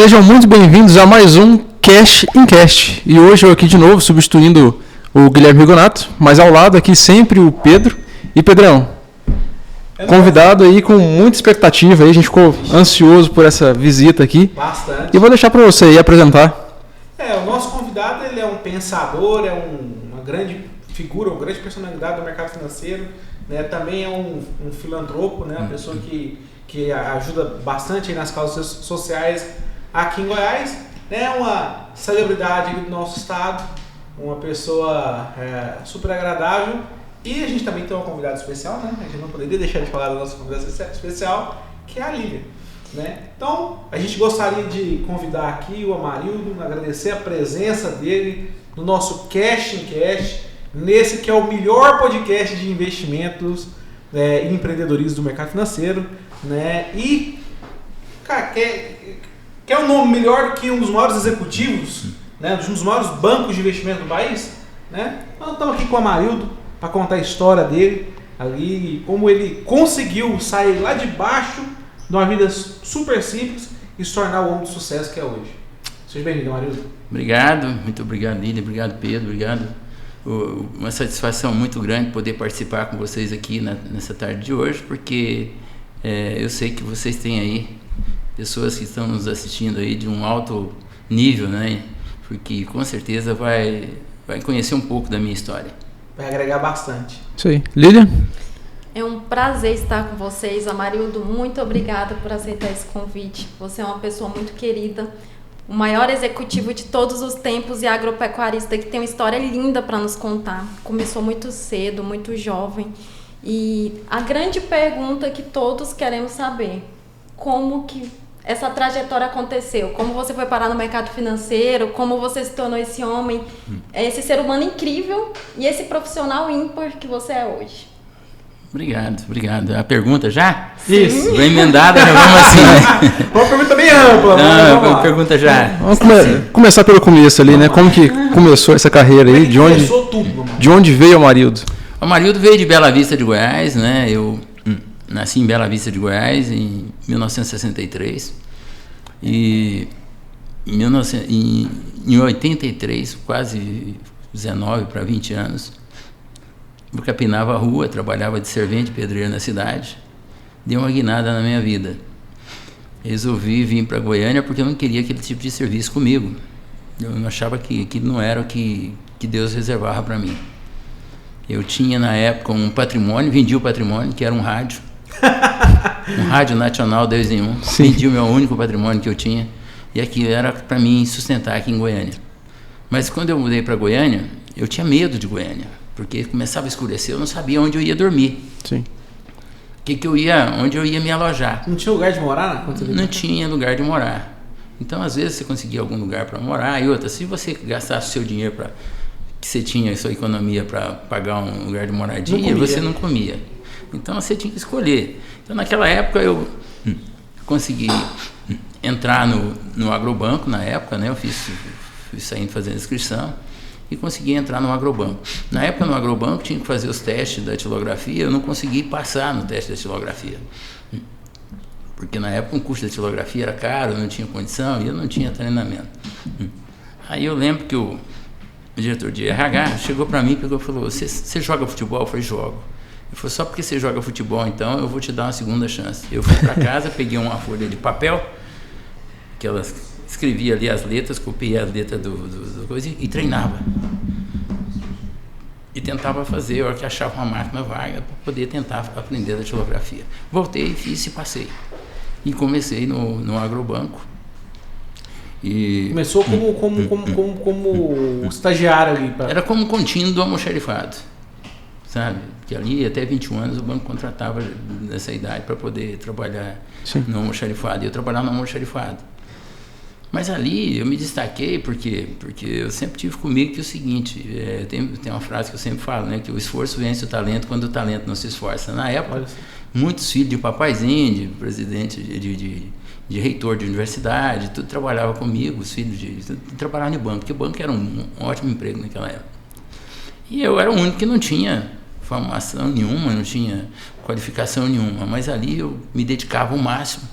Sejam muito bem-vindos a mais um Cash in Cast. E hoje eu aqui de novo, substituindo o Guilherme Rigonato, mas ao lado aqui sempre o Pedro. E Pedrão, convidado aí com muita expectativa, aí, a gente ficou ansioso por essa visita aqui. Bastante. E eu vou deixar para você aí apresentar. O nosso convidado ele é um pensador, é uma grande figura, uma grande personalidade do mercado financeiro, né? Também é um filantropo, né? Uma pessoa que ajuda bastante aí nas causas sociais aqui em Goiás, né? Uma celebridade aqui do nosso estado, uma pessoa super agradável. E a gente também tem uma convidada especial, né? A gente não poderia deixar de falar da nossa convidada especial, que é a Lilian, né? Então, a gente gostaria de convidar aqui o Amarildo, agradecer a presença dele no nosso Cash in Cash, nesse que é o melhor podcast de investimentos e empreendedorismo do mercado financeiro, né? E, cara, quer um nome melhor que um dos maiores executivos, né? Um dos maiores bancos de investimento do país, né? Nós estamos aqui com o Amarildo para contar a história dele ali, como ele conseguiu sair lá de baixo de uma vida super simples e se tornar o homem de sucesso que é hoje. Seja bem-vindo, Amarildo. Obrigado, muito obrigado, Lília, obrigado, Pedro, obrigado. Uma satisfação muito grande poder participar com vocês aqui nessa tarde de hoje, porque eu sei que vocês têm aí pessoas que estão nos assistindo aí de um alto nível, né? Porque com certeza vai conhecer um pouco da minha história. Vai agregar bastante. Isso aí. Lilian? É um prazer estar com vocês, Amarildo. Muito obrigada por aceitar esse convite. Você é uma pessoa muito querida, o maior executivo de todos os tempos e agropecuarista que tem uma história linda para nos contar. Começou muito cedo, muito jovem. E a grande pergunta que todos queremos saber: como que essa trajetória aconteceu? Como você foi parar no mercado financeiro? Como você se tornou esse homem, esse ser humano incrível e esse profissional ímpar que você é hoje? Obrigado. A pergunta já? Isso. Bem emendada, já vamos assim, né? Uma pergunta bem ampla. Não, a pergunta já. Vamos começar pelo começo ali, né? Como que começou essa carreira aí? Começou tudo, de onde veio o Amarildo? O Amarildo veio de Bela Vista de Goiás, né? Eu nasci em Bela Vista de Goiás em 1963 e em 83, quase 19 para 20 anos, eu capinava a rua, trabalhava de servente pedreiro na cidade, deu uma guinada na minha vida. Resolvi vir para Goiânia porque eu não queria aquele tipo de serviço comigo. Eu não achava que aquilo não era o que Deus reservava para mim. Eu tinha na época um patrimônio, vendi o patrimônio, que era um rádio. Um rádio nacional 2 em 1. Vendi o meu único patrimônio que eu tinha. E aquilo era para mim sustentar aqui em Goiânia. Mas quando eu mudei para Goiânia, eu tinha medo de Goiânia. Porque começava a escurecer, eu não sabia onde eu ia dormir. Sim. Onde eu ia me alojar. Não tinha lugar de morar? Não tinha lugar de morar. Então, às vezes, você conseguia algum lugar para morar. E outra, se você gastasse o seu dinheiro que você tinha, a sua economia para pagar um lugar de moradia, você não comia. Então, você tinha que escolher. Então, naquela época, eu consegui entrar no agrobanco, na época, né? Eu fui saindo fazendo inscrição e consegui entrar no agrobanco. Na época, no agrobanco, tinha que fazer os testes da datilografia. Eu não consegui passar no teste da datilografia. Porque, na época, o custo da datilografia era caro, eu não tinha condição e eu não tinha treinamento. Aí, eu lembro que o diretor de RH chegou para mim e falou: você joga futebol? Eu falei: jogo. Ele falou: só porque você joga futebol, então, eu vou te dar uma segunda chance. Eu fui para casa, peguei uma folha de papel, que elas escrevia ali as letras, copiei as letras do coisa e treinava. E tentava fazer, a hora que achava uma máquina vaga, para poder tentar aprender a datilografia. Voltei, fiz e passei. E comecei no agrobanco. Começou como estagiário ali. Era como contínuo do almoxarifado, sabe? Porque ali, até 21 anos, o banco contratava nessa idade para poder trabalhar no almoxarifado. E eu trabalhava no almoxarifado. Mas ali eu me destaquei porque eu sempre tive comigo que é o seguinte, tem uma frase que eu sempre falo, né, que o esforço vence o talento quando o talento não se esforça. Na época, muitos filhos de papaizinho, de presidente, de reitor de universidade, tudo trabalhava comigo, os filhos trabalhavam no banco, porque o banco era um ótimo emprego naquela época. E eu era o único que não tinha formação nenhuma, não tinha qualificação nenhuma, mas ali eu me dedicava ao máximo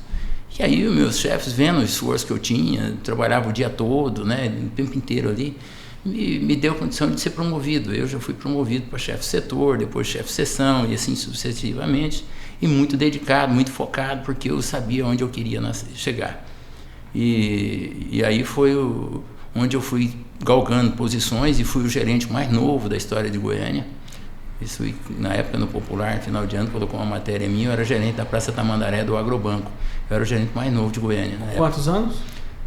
E aí os meus chefes, vendo o esforço que eu tinha, trabalhava o dia todo, né, o tempo inteiro ali, me deu condição de ser promovido. Eu já fui promovido para chefe de setor, depois chefe de seção e assim sucessivamente, e muito dedicado, muito focado, porque eu sabia onde eu queria chegar. E aí foi onde eu fui galgando posições e fui o gerente mais novo da história de Goiânia. Isso na época no Popular, no final de ano, colocou uma matéria minha, eu era gerente da Praça Tamandaré do Agrobanco. Eu era o gerente mais novo de Goiânia na época. Quantos anos?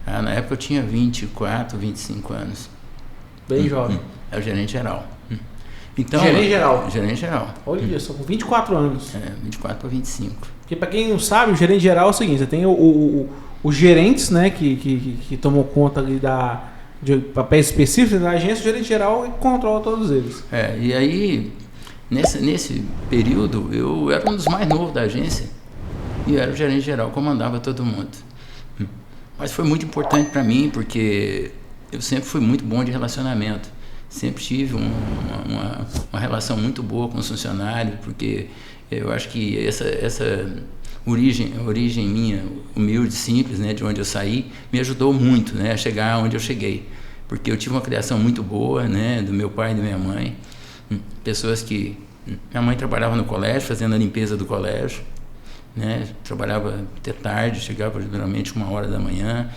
Na época eu tinha 24, 25 anos. Bem jovem. Era o gerente geral. Então, gerente geral? Gerente geral. Olha só, com 24 anos. 24 para 25. Porque para quem não sabe, o gerente geral é o seguinte, você tem os gerentes, né, que tomam conta ali de papéis específicos da agência, o gerente geral controla todos eles. E aí, nesse período, eu era um dos mais novos da agência e eu era o gerente geral, comandava todo mundo. Mas foi muito importante para mim, porque eu sempre fui muito bom de relacionamento. Sempre tive uma relação muito boa com os funcionários, porque eu acho que essa origem minha, humilde, simples, né, de onde eu saí, me ajudou muito, né, a chegar onde eu cheguei. Porque eu tive uma criação muito boa, né, do meu pai e da minha mãe. Pessoas que... Minha mãe trabalhava no colégio, fazendo a limpeza do colégio, né, trabalhava até tarde, chegava geralmente 1h da manhã.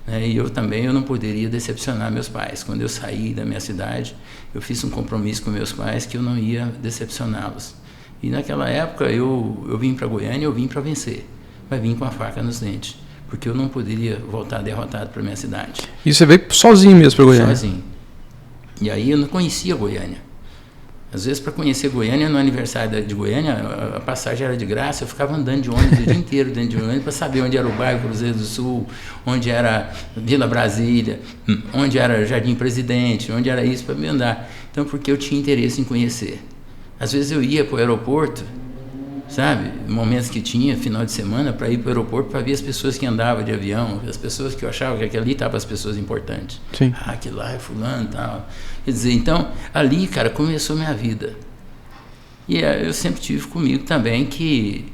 E eu não poderia decepcionar meus pais. Quando eu saí da minha cidade, eu fiz um compromisso com meus pais que eu não ia decepcioná-los. E naquela época eu vim para Goiânia, eu vim para vencer, mas vim com a faca nos dentes, porque eu não poderia voltar derrotado para minha cidade. E você veio sozinho mesmo para Goiânia? Sozinho. E aí eu não conhecia Goiânia. Às vezes, para conhecer Goiânia, no aniversário de Goiânia, a passagem era de graça, eu ficava andando de ônibus o dia inteiro dentro de ônibus para saber onde era o bairro Cruzeiro do Sul, onde era Vila Brasília, onde era Jardim Presidente, onde era isso, para me andar. Então, porque eu tinha interesse em conhecer. Às vezes eu ia para o aeroporto, sabe, momentos que tinha, final de semana, para ir para o aeroporto para ver as pessoas que andavam de avião, as pessoas que eu achava que ali estavam as pessoas importantes. Sim. Aquilo lá é fulano e tal. Quer dizer, então, ali, cara, começou minha vida. E eu sempre tive comigo também que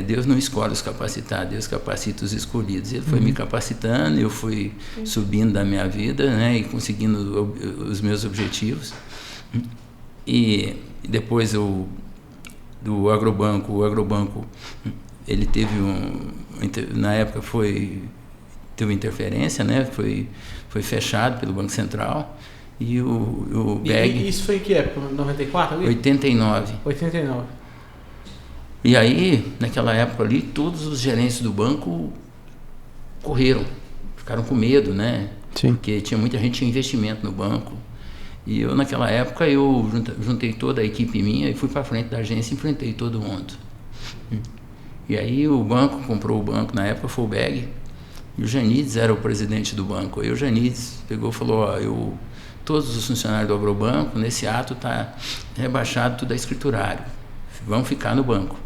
Deus não escolhe os capacitados, Deus capacita os escolhidos. Ele foi me capacitando, eu fui subindo da minha vida, né, e conseguindo os meus objetivos. E depois do Agrobanco, o Agrobanco, ele teve na época teve interferência, né, foi fechado pelo Banco Central. E o BEG... E isso foi em que época? 94? Ali? 89. 89. E aí, naquela época ali, todos os gerentes do banco correram, ficaram com medo, né? Sim. Porque tinha muita gente que tinha investimento no banco. E eu, naquela época, eu juntei toda a equipe minha e fui para frente da agência e enfrentei todo mundo. E aí o banco comprou o banco, na época foi o BEG, e o Janides era o presidente do banco. Aí o Janides pegou e falou, todos os funcionários do Agrobanco, nesse ato está rebaixado tudo a escriturário, vão ficar no banco.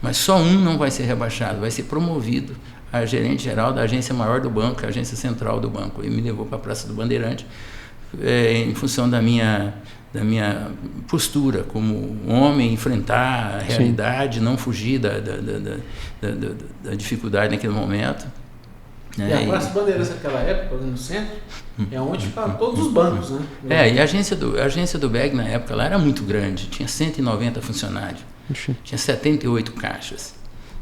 Mas só um não vai ser rebaixado, vai ser promovido a gerente geral da agência maior do banco, a agência central do banco. Ele me levou para a Praça do Bandeirante, em função da minha postura como homem, enfrentar a realidade, não fugir da dificuldade naquele momento. E a Praça Bandeirantes naquela época, no centro, é onde ficavam todos os bancos, né? E a agência do BEG na época lá era muito grande, tinha 190 funcionários, tinha 78 caixas.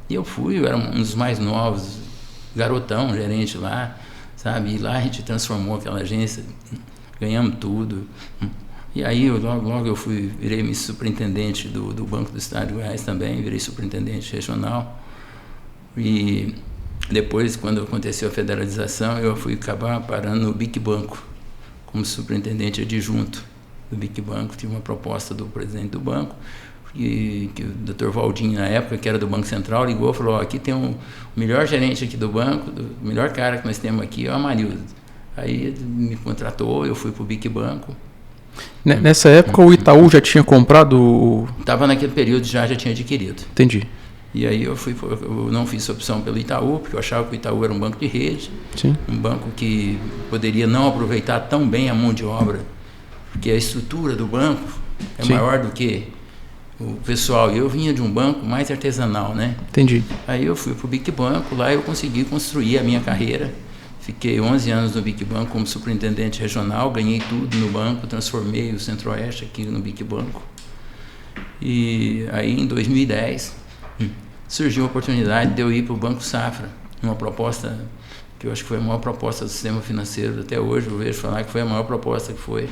E eu era um dos mais novos, garotão, gerente lá, sabe? E lá a gente transformou aquela agência, ganhamos tudo. E aí logo eu virei superintendente do Banco do Estado de Goiás também, virei superintendente regional. E depois, quando aconteceu a federalização, eu fui acabar parando no BIC Banco, como superintendente adjunto do BIC Banco. Tive uma proposta do presidente do banco, que o Dr. Valdinho, na época, que era do Banco Central, ligou e falou, aqui tem o melhor gerente aqui do banco, o melhor cara que nós temos aqui é o Amarildo. Aí ele me contratou, eu fui para o BIC Banco. Nessa época o Itaú já tinha comprado? Estava naquele período, já tinha adquirido. Entendi. E aí eu não fiz opção pelo Itaú, porque eu achava que o Itaú era um banco de rede. Sim. Um banco que poderia não aproveitar tão bem a mão de obra, porque a estrutura do banco é maior do que o pessoal. Eu vinha de um banco mais artesanal, né? Entendi. Aí eu fui para o Big Banco, lá eu consegui construir a minha carreira. Fiquei 11 anos no Big Banco como superintendente regional, ganhei tudo no banco, transformei o Centro-Oeste aqui no Big Banco. E aí em 2010 surgiu a oportunidade de eu ir para o Banco Safra, uma proposta que eu acho que foi a maior proposta do sistema financeiro até hoje. Eu vejo falar que foi a maior proposta que foi.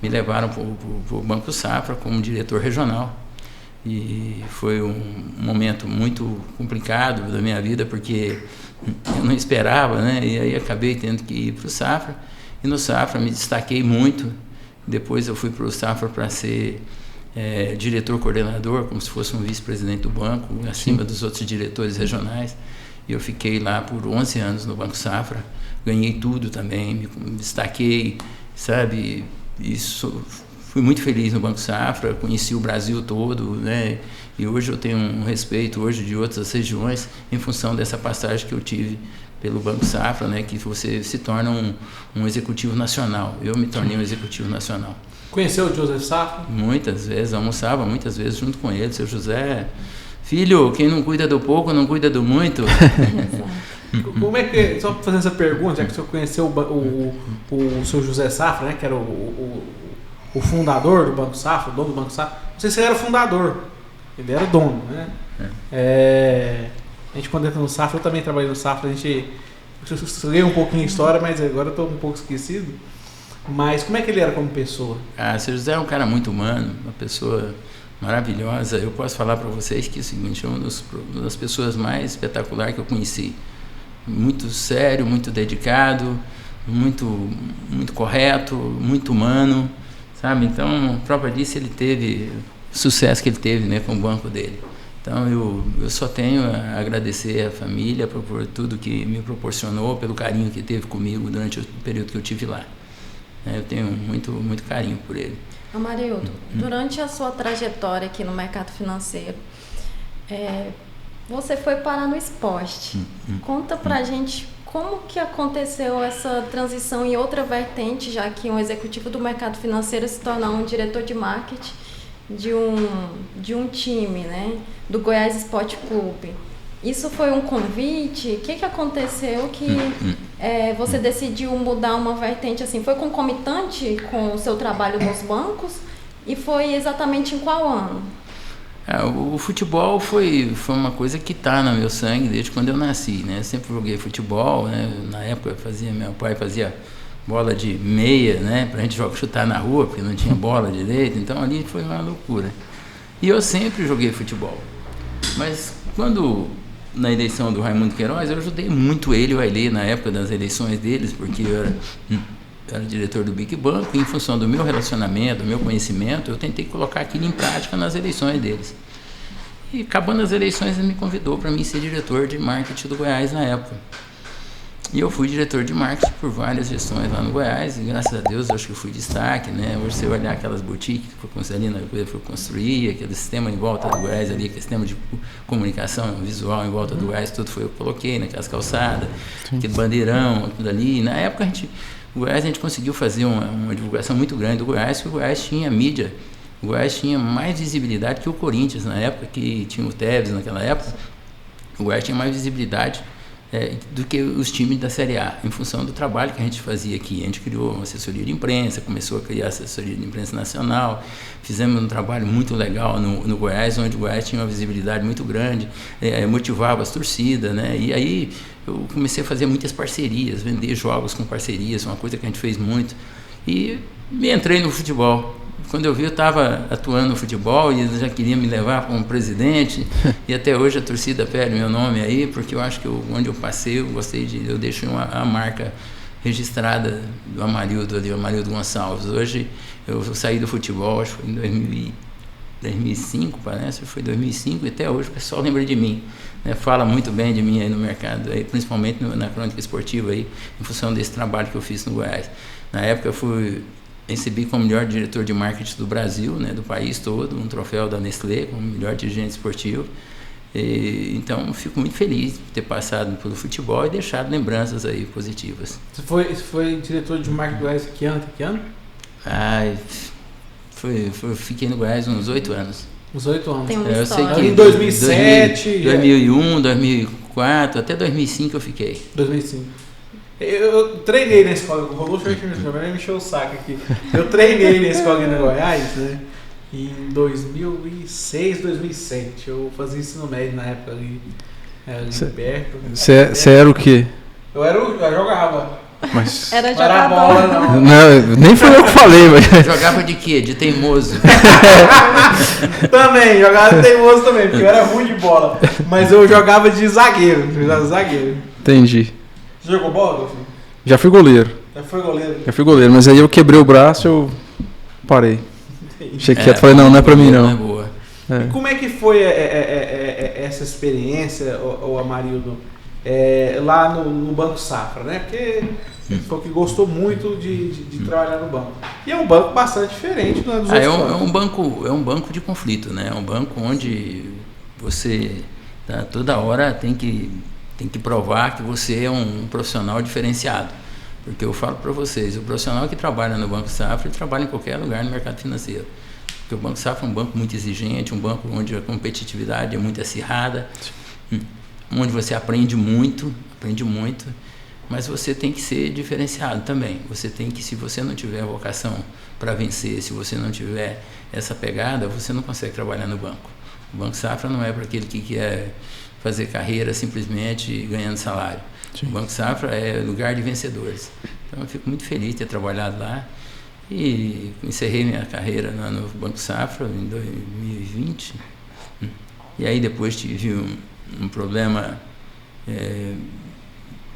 Me levaram para o Banco Safra como diretor regional. E foi um momento muito complicado da minha vida, porque eu não esperava, né? E aí acabei tendo que ir para o Safra. E no Safra me destaquei muito. Depois eu fui para o Safra para ser diretor coordenador, como se fosse um vice-presidente do banco, acima dos outros diretores regionais. E eu fiquei lá por 11 anos no Banco Safra. Ganhei tudo também, me destaquei, sabe? Fui muito feliz no Banco Safra, conheci o Brasil todo, né? E hoje eu tenho um respeito hoje de outras regiões em função dessa passagem que eu tive pelo Banco Safra, né? Que você se torna um executivo nacional. Eu me tornei um executivo nacional. Conheceu o José Safra? Muitas vezes, almoçava muitas vezes junto com ele. Seu José, filho, quem não cuida do pouco não cuida do muito. Como é que, só fazendo essa pergunta, já que o senhor conheceu o seu José Safra, né? Que era o fundador do Banco Safra, o dono do Banco Safra. Não sei se ele era fundador, ele era dono, né? A gente quando entra no Safra, eu também trabalhei no Safra, eu leu um pouquinho a história, mas agora eu estou um pouco esquecido. Mas como é que ele era como pessoa? Seu José é um cara muito humano, uma pessoa maravilhosa. Eu posso falar para vocês que é o seguinte, é uma das pessoas mais espetaculares que eu conheci. Muito sério, muito dedicado, muito correto, muito humano. Sabe? Então, prova disso, ele teve o sucesso que ele teve, né, com o banco dele. Então, eu só tenho a agradecer à família por tudo que me proporcionou, pelo carinho que teve comigo durante o período que eu tive lá. Eu tenho muito carinho por ele. Amarildo, durante a sua trajetória aqui no mercado financeiro, você foi parar no esporte. Conta pra gente como que aconteceu essa transição em outra vertente, já que um executivo do mercado financeiro se tornar um diretor de marketing de um time, né, do Goiás Esporte Clube. Isso foi um convite? O que aconteceu que você decidiu mudar uma vertente assim? Foi concomitante com o seu trabalho nos bancos? E foi exatamente em qual ano? O futebol foi uma coisa que está no meu sangue desde quando eu nasci, né? Eu sempre joguei futebol, né? Na época meu pai fazia bola de meia, né? Pra gente chutar na rua, porque não tinha bola direito, então ali foi uma loucura. E eu sempre joguei futebol. Mas quando, na eleição do Raimundo Queiroz, eu ajudei muito ele e o Ailê na época das eleições deles, porque eu era diretor do Big Banco, e em função do meu relacionamento, do meu conhecimento, eu tentei colocar aquilo em prática nas eleições deles. E acabando as eleições, ele me convidou para mim ser diretor de marketing do Goiás na época. E eu fui diretor de marketing por várias gestões lá no Goiás, e graças a Deus eu acho que eu fui destaque, né? Hoje você olhar aquelas boutiques que ali na coisa foi construir, aquele sistema em volta do Goiás ali, aquele sistema de comunicação visual em volta do Goiás, tudo foi eu que coloquei naquelas calçadas, aquele bandeirão, tudo ali. Na época o Goiás a gente conseguiu fazer uma divulgação muito grande do Goiás, porque o Goiás tinha mídia, o Goiás tinha mais visibilidade que o Corinthians na época, que tinha o Tevez naquela época. O Goiás tinha mais visibilidade do que os times da Série A, em função do trabalho que a gente fazia aqui. A gente criou uma assessoria de imprensa, começou a criar assessoria de imprensa nacional, fizemos um trabalho muito legal no Goiás, onde o Goiás tinha uma visibilidade muito grande, motivava as torcidas, né? E aí eu comecei a fazer muitas parcerias, vender jogos com parcerias, uma coisa que a gente fez muito, e me entrei no futebol. Quando eu vi, eu estava atuando no futebol e eles já queriam me levar como presidente, e até hoje a torcida pede meu nome aí, porque eu acho que onde eu passei, eu deixei a marca registrada do Amarildo ali, o Amarildo Gonçalves. Hoje eu saí do futebol, acho que foi em 2005, parece, foi 2005, e até hoje o pessoal lembra de mim, né? Fala muito bem de mim aí no mercado, aí, principalmente na crônica esportiva aí, em função desse trabalho que eu fiz no Goiás. Na época eu recebi como melhor diretor de marketing do Brasil, né, do país todo, um troféu da Nestlé como melhor dirigente esportivo. Então fico muito feliz de ter passado pelo futebol e deixado lembranças aí positivas. Você foi diretor de marketing do Goiás que ano? Fiquei no Goiás uns 8 anos. Uns 8 anos. Tem uma Eu sei história. que Em 2007... 2001, 2004, até 2005 eu fiquei. 2005. Eu treinei na escola, rolou o me encheu o saco aqui. Eu treinei na escola aqui no Goiás, né? Em 2006, 2007. Eu fazia ensino médio na época ali perto. Você era o quê? Eu jogava. Mas... Era Não era jogador. bola, não. Não, nem foi eu que falei, mas... Jogava de quê? De teimoso. Também, jogava de teimoso também, porque eu era ruim de bola. Mas eu jogava de zagueiro. Zagueiro. Entendi. Você jogou bola, Dolphin? Já fui goleiro. Já foi goleiro? Mas aí eu quebrei o braço, eu parei. Achei quieto, falei, não é pra mim não. Não é boa. E como é que foi essa experiência, o Amarildo, lá no Banco Safra, né? Porque você falou que gostou muito de trabalhar no banco. E é um banco bastante diferente dos outros bancos. É um banco de conflito, né? É um banco onde você toda hora tem que provar que você é um profissional diferenciado. Porque eu falo para vocês, o profissional que trabalha no Banco Safra, ele trabalha em qualquer lugar no mercado financeiro. Porque o Banco Safra é um banco muito exigente, um banco onde a competitividade é muito acirrada, onde você aprende muito, mas você tem que ser diferenciado também. Você tem que, se você não tiver vocação para vencer, se você não tiver essa pegada, você não consegue trabalhar no banco. O Banco Safra não é para aquele que quer fazer carreira simplesmente ganhando salário. Sim. O Banco Safra é lugar de vencedores. Então eu fico muito feliz de ter trabalhado lá e encerrei minha carreira no Banco Safra em 2020. E aí depois tive um problema.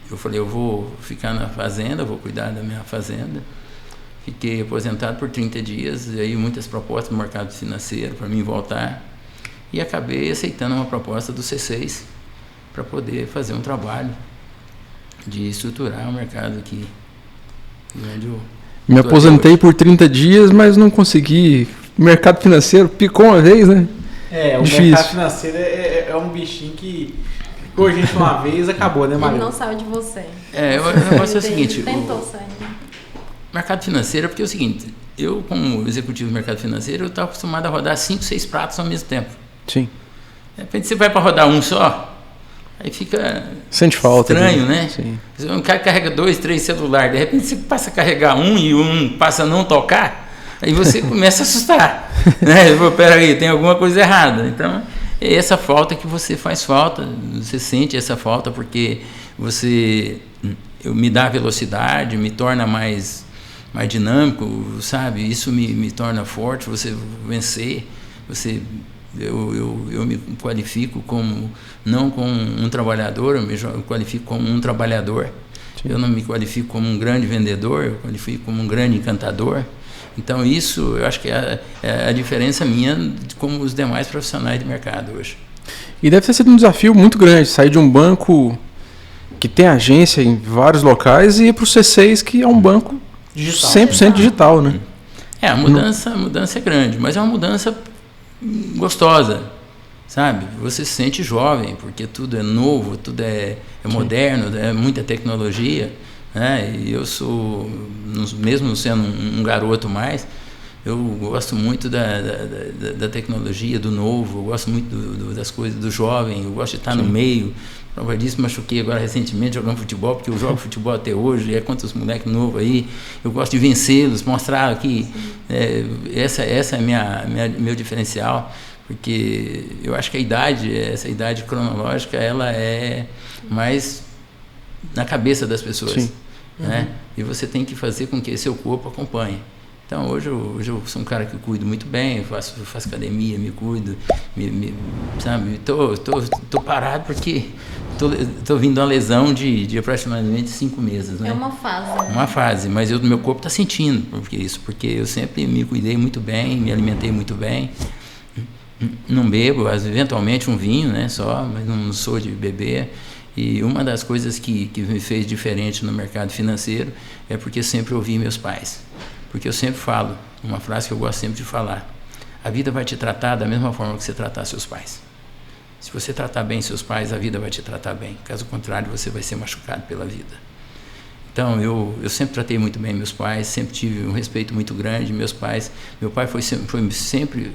Eu falei, eu vou ficar na fazenda, vou cuidar da minha fazenda. Fiquei aposentado por 30 dias, e aí muitas propostas no mercado financeiro para mim voltar. E acabei aceitando uma proposta do C6 para poder fazer um trabalho de estruturar o mercado aqui. Me aposentei por 30 dias, mas não consegui. O mercado financeiro picou uma vez, né? O mercado financeiro é um bichinho que picou a gente uma vez, acabou, né, Maria? Ele não saiu de você. O negócio é o seguinte... Tentou sair. Mercado financeiro é porque é o seguinte, eu como executivo do mercado financeiro, eu estava acostumado a rodar 5, 6 pratos ao mesmo tempo. Sim. De repente você vai para rodar um só, aí fica sente falta estranho, né? Sim. Um cara carrega 2, 3 celulares, de repente você passa a carregar um e um passa a não tocar, aí você começa a assustar, né? Peraí, tem alguma coisa errada. Então, é essa falta que você faz falta, você sente essa falta porque me dá velocidade, me torna mais dinâmico, sabe? Isso me torna forte, você vencer, eu me qualifico não como um trabalhador, eu me qualifico como um trabalhador. Sim. Eu não me qualifico como um grande vendedor, eu qualifico como um grande encantador. Então isso, eu acho que é a diferença minha como os demais profissionais de mercado hoje. E deve ter sido um desafio muito grande, sair de um banco que tem agência em vários locais e ir para o C6, que é um banco digital, 100% digital, né? A mudança é grande, mas é uma mudança gostosa, sabe? Você se sente jovem, porque tudo é novo, tudo é moderno, é muita tecnologia, né? E eu sou, mesmo sendo um garoto mais, eu gosto muito da tecnologia, do novo, eu gosto muito das coisas do jovem, eu gosto de estar no meio. Prova disso, machuquei agora recentemente jogando futebol, porque eu jogo futebol até hoje, é contra os moleques novos aí, eu gosto de vencê-los, mostrar que essa é meu diferencial, porque eu acho que essa idade cronológica, ela é mais na cabeça das pessoas. Sim. Né? E você tem que fazer com que seu corpo acompanhe. Então hoje eu sou um cara que cuido muito bem, faço academia, me cuido, sabe? Tô parado porque tô vindo uma lesão de aproximadamente 5 meses, né? É uma fase. Uma fase, mas meu corpo está sentindo porque eu sempre me cuidei muito bem, me alimentei muito bem, não bebo, eventualmente um vinho, né? Só, mas não sou de beber. E uma das coisas que me fez diferente no mercado financeiro é porque sempre ouvi meus pais. Porque eu sempre falo, uma frase que eu gosto sempre de falar: a vida vai te tratar da mesma forma que você tratar seus pais. Se você tratar bem seus pais, a vida vai te tratar bem. Caso contrário, você vai ser machucado pela vida. Então, eu sempre tratei muito bem meus pais, sempre tive um respeito muito grande. Meu pai sempre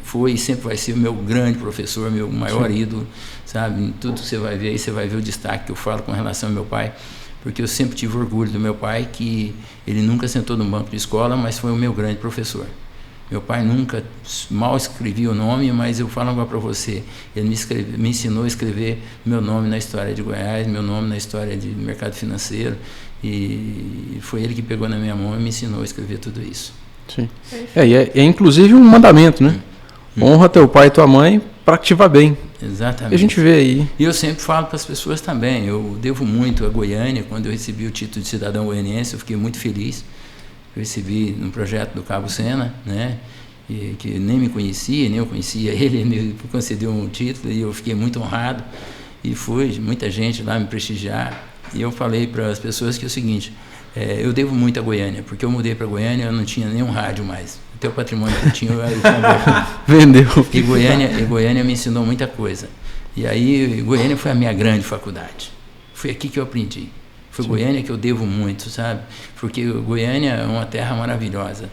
foi e sempre vai ser o meu grande professor, meu maior ídolo, sabe? Em tudo que você vai ver aí, você vai ver o destaque que eu falo com relação ao meu pai, porque eu sempre tive orgulho do meu pai, que ele nunca sentou num banco de escola, mas foi o meu grande professor. Meu pai nunca mal escrevia o nome, mas eu falo agora para você, ele me ensinou a escrever meu nome na história de Goiás, meu nome na história de mercado financeiro, e foi ele que pegou na minha mão e me ensinou a escrever tudo isso. Sim. É inclusive um mandamento, né? Honra teu pai e tua mãe para que te vá bem. Exatamente. E a gente vê aí. E eu sempre falo para as pessoas também, eu devo muito a Goiânia. Quando eu recebi o título de cidadão goianiense, eu fiquei muito feliz. Eu recebi no projeto do Cabo Sena, né? E que nem me conhecia, nem eu conhecia ele me concedeu um título e eu fiquei muito honrado. E foi muita gente lá me prestigiar. E eu falei para as pessoas que é o seguinte, eu devo muito a Goiânia, porque eu mudei para Goiânia, eu não tinha nenhum rádio mais. Até o patrimônio que eu tinha, eu vendeu. E Goiânia me ensinou muita coisa. E aí, Goiânia foi a minha grande faculdade. Foi aqui que eu aprendi. Foi Goiânia que eu devo muito, sabe? Porque Goiânia é uma terra maravilhosa.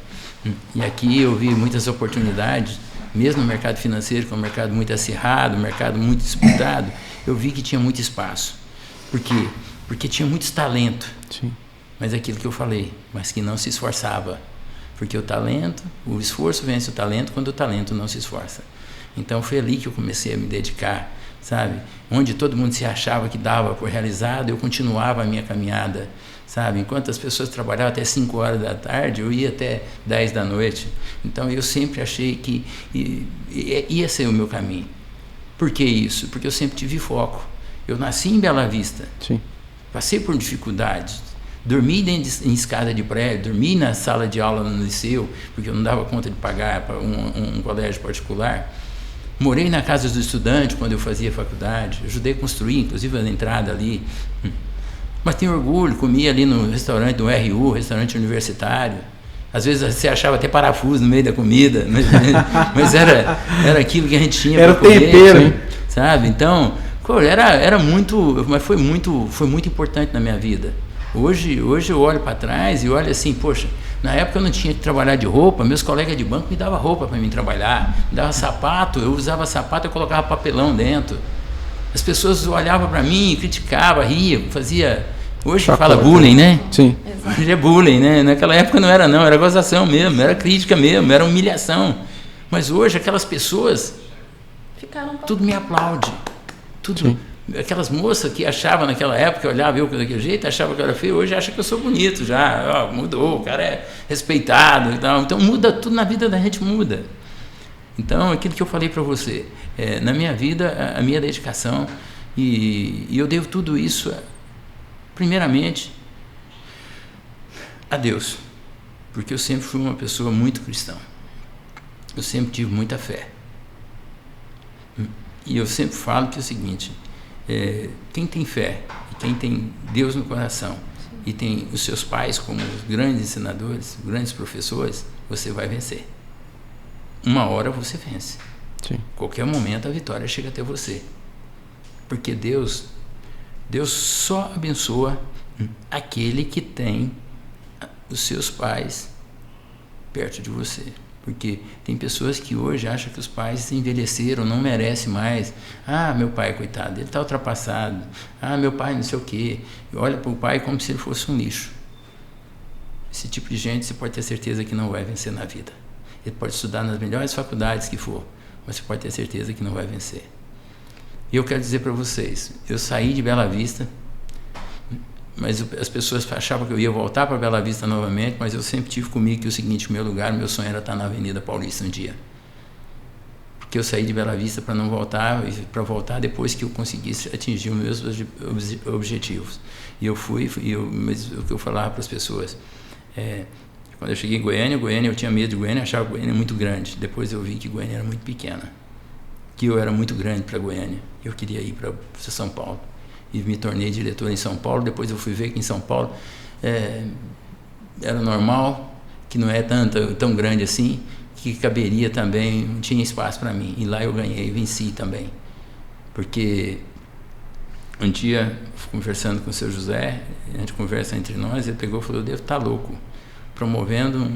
E aqui eu vi muitas oportunidades, mesmo no mercado financeiro, que é um mercado muito acirrado, um mercado muito disputado, eu vi que tinha muito espaço. Por quê? Porque tinha muito talento. Sim. Mas é aquilo que eu falei, mas que não se esforçava. Porque o esforço vence o talento quando o talento não se esforça. Então foi ali que eu comecei a me dedicar, sabe? Onde todo mundo se achava que dava por realizado, eu continuava a minha caminhada, sabe? Enquanto as pessoas trabalhavam até 5 horas da tarde, eu ia até 10 da noite. Então eu sempre achei que ia ser o meu caminho. Por que isso? Porque eu sempre tive foco. Eu nasci em Bela Vista. Sim. Passei por dificuldades. Dormi em escada de prédio, dormi na sala de aula no liceu, porque eu não dava conta de pagar para um colégio particular. Morei na casa do estudante quando eu fazia faculdade, ajudei a construir, inclusive a entrada ali. Mas tenho orgulho, comia ali no restaurante do RU, restaurante universitário. Às vezes você achava até parafuso no meio da comida, mas era aquilo que a gente tinha para comer. Era o tempero, hein? Sabe? Então, era muito, mas foi muito importante na minha vida. Hoje eu olho para trás e olho assim, poxa, na época eu não tinha que trabalhar de roupa, meus colegas de banco me davam roupa para mim trabalhar, me davam sapato, eu usava sapato e colocava papelão dentro. As pessoas olhavam para mim, criticavam, riam, fazia... Hoje fala bullying, né? Sim. Hoje é bullying, né? Naquela época não era gozação mesmo, era crítica mesmo, era humilhação. Mas hoje aquelas pessoas, tudo me aplaude, tudo... Sim. Aquelas moças que achavam naquela época, olhavam eu daquele jeito, achavam que eu era feio, hoje acham que eu sou bonito já, mudou, o cara é respeitado e tal. Então muda tudo na vida da gente, muda. Então aquilo que eu falei para você, na minha vida, a minha dedicação, e eu devo tudo isso, primeiramente, a Deus, porque eu sempre fui uma pessoa muito cristã, eu sempre tive muita fé. E eu sempre falo que é o seguinte, quem tem fé, quem tem Deus no coração e tem os seus pais como os grandes ensinadores, grandes professores, você vai vencer. Uma hora você vence. Sim. Qualquer momento a vitória chega até você. Porque Deus só abençoa aquele que tem os seus pais perto de você. Porque tem pessoas que hoje acham que os pais envelheceram, não merecem mais. Ah, meu pai, coitado, ele está ultrapassado. Ah, meu pai não sei o quê. E olha para o pai como se ele fosse um lixo. Esse tipo de gente você pode ter certeza que não vai vencer na vida. Ele pode estudar nas melhores faculdades que for, mas você pode ter certeza que não vai vencer. E eu quero dizer para vocês, eu saí de Bela Vista, mas as pessoas achavam que eu ia voltar para Bela Vista novamente, mas eu sempre tive comigo que o seguinte, o meu lugar, meu sonho era estar na Avenida Paulista um dia. Porque eu saí de Bela Vista para não voltar, e para voltar depois que eu conseguisse atingir os meus objetivos. E eu fui, mas o que eu falava para as pessoas, quando eu cheguei em Goiânia, eu tinha medo de Goiânia, achava Goiânia muito grande. Depois eu vi que Goiânia era muito pequena, que eu era muito grande para Goiânia. Eu queria ir para São Paulo. E me tornei diretor em São Paulo. Depois eu fui ver que em São Paulo era normal, que não é tão grande assim, que caberia também, não tinha espaço para mim. E lá eu ganhei, venci também. Porque Um dia, conversando com o seu José, a gente conversa entre nós, ele pegou e falou, eu devo estar louco, promovendo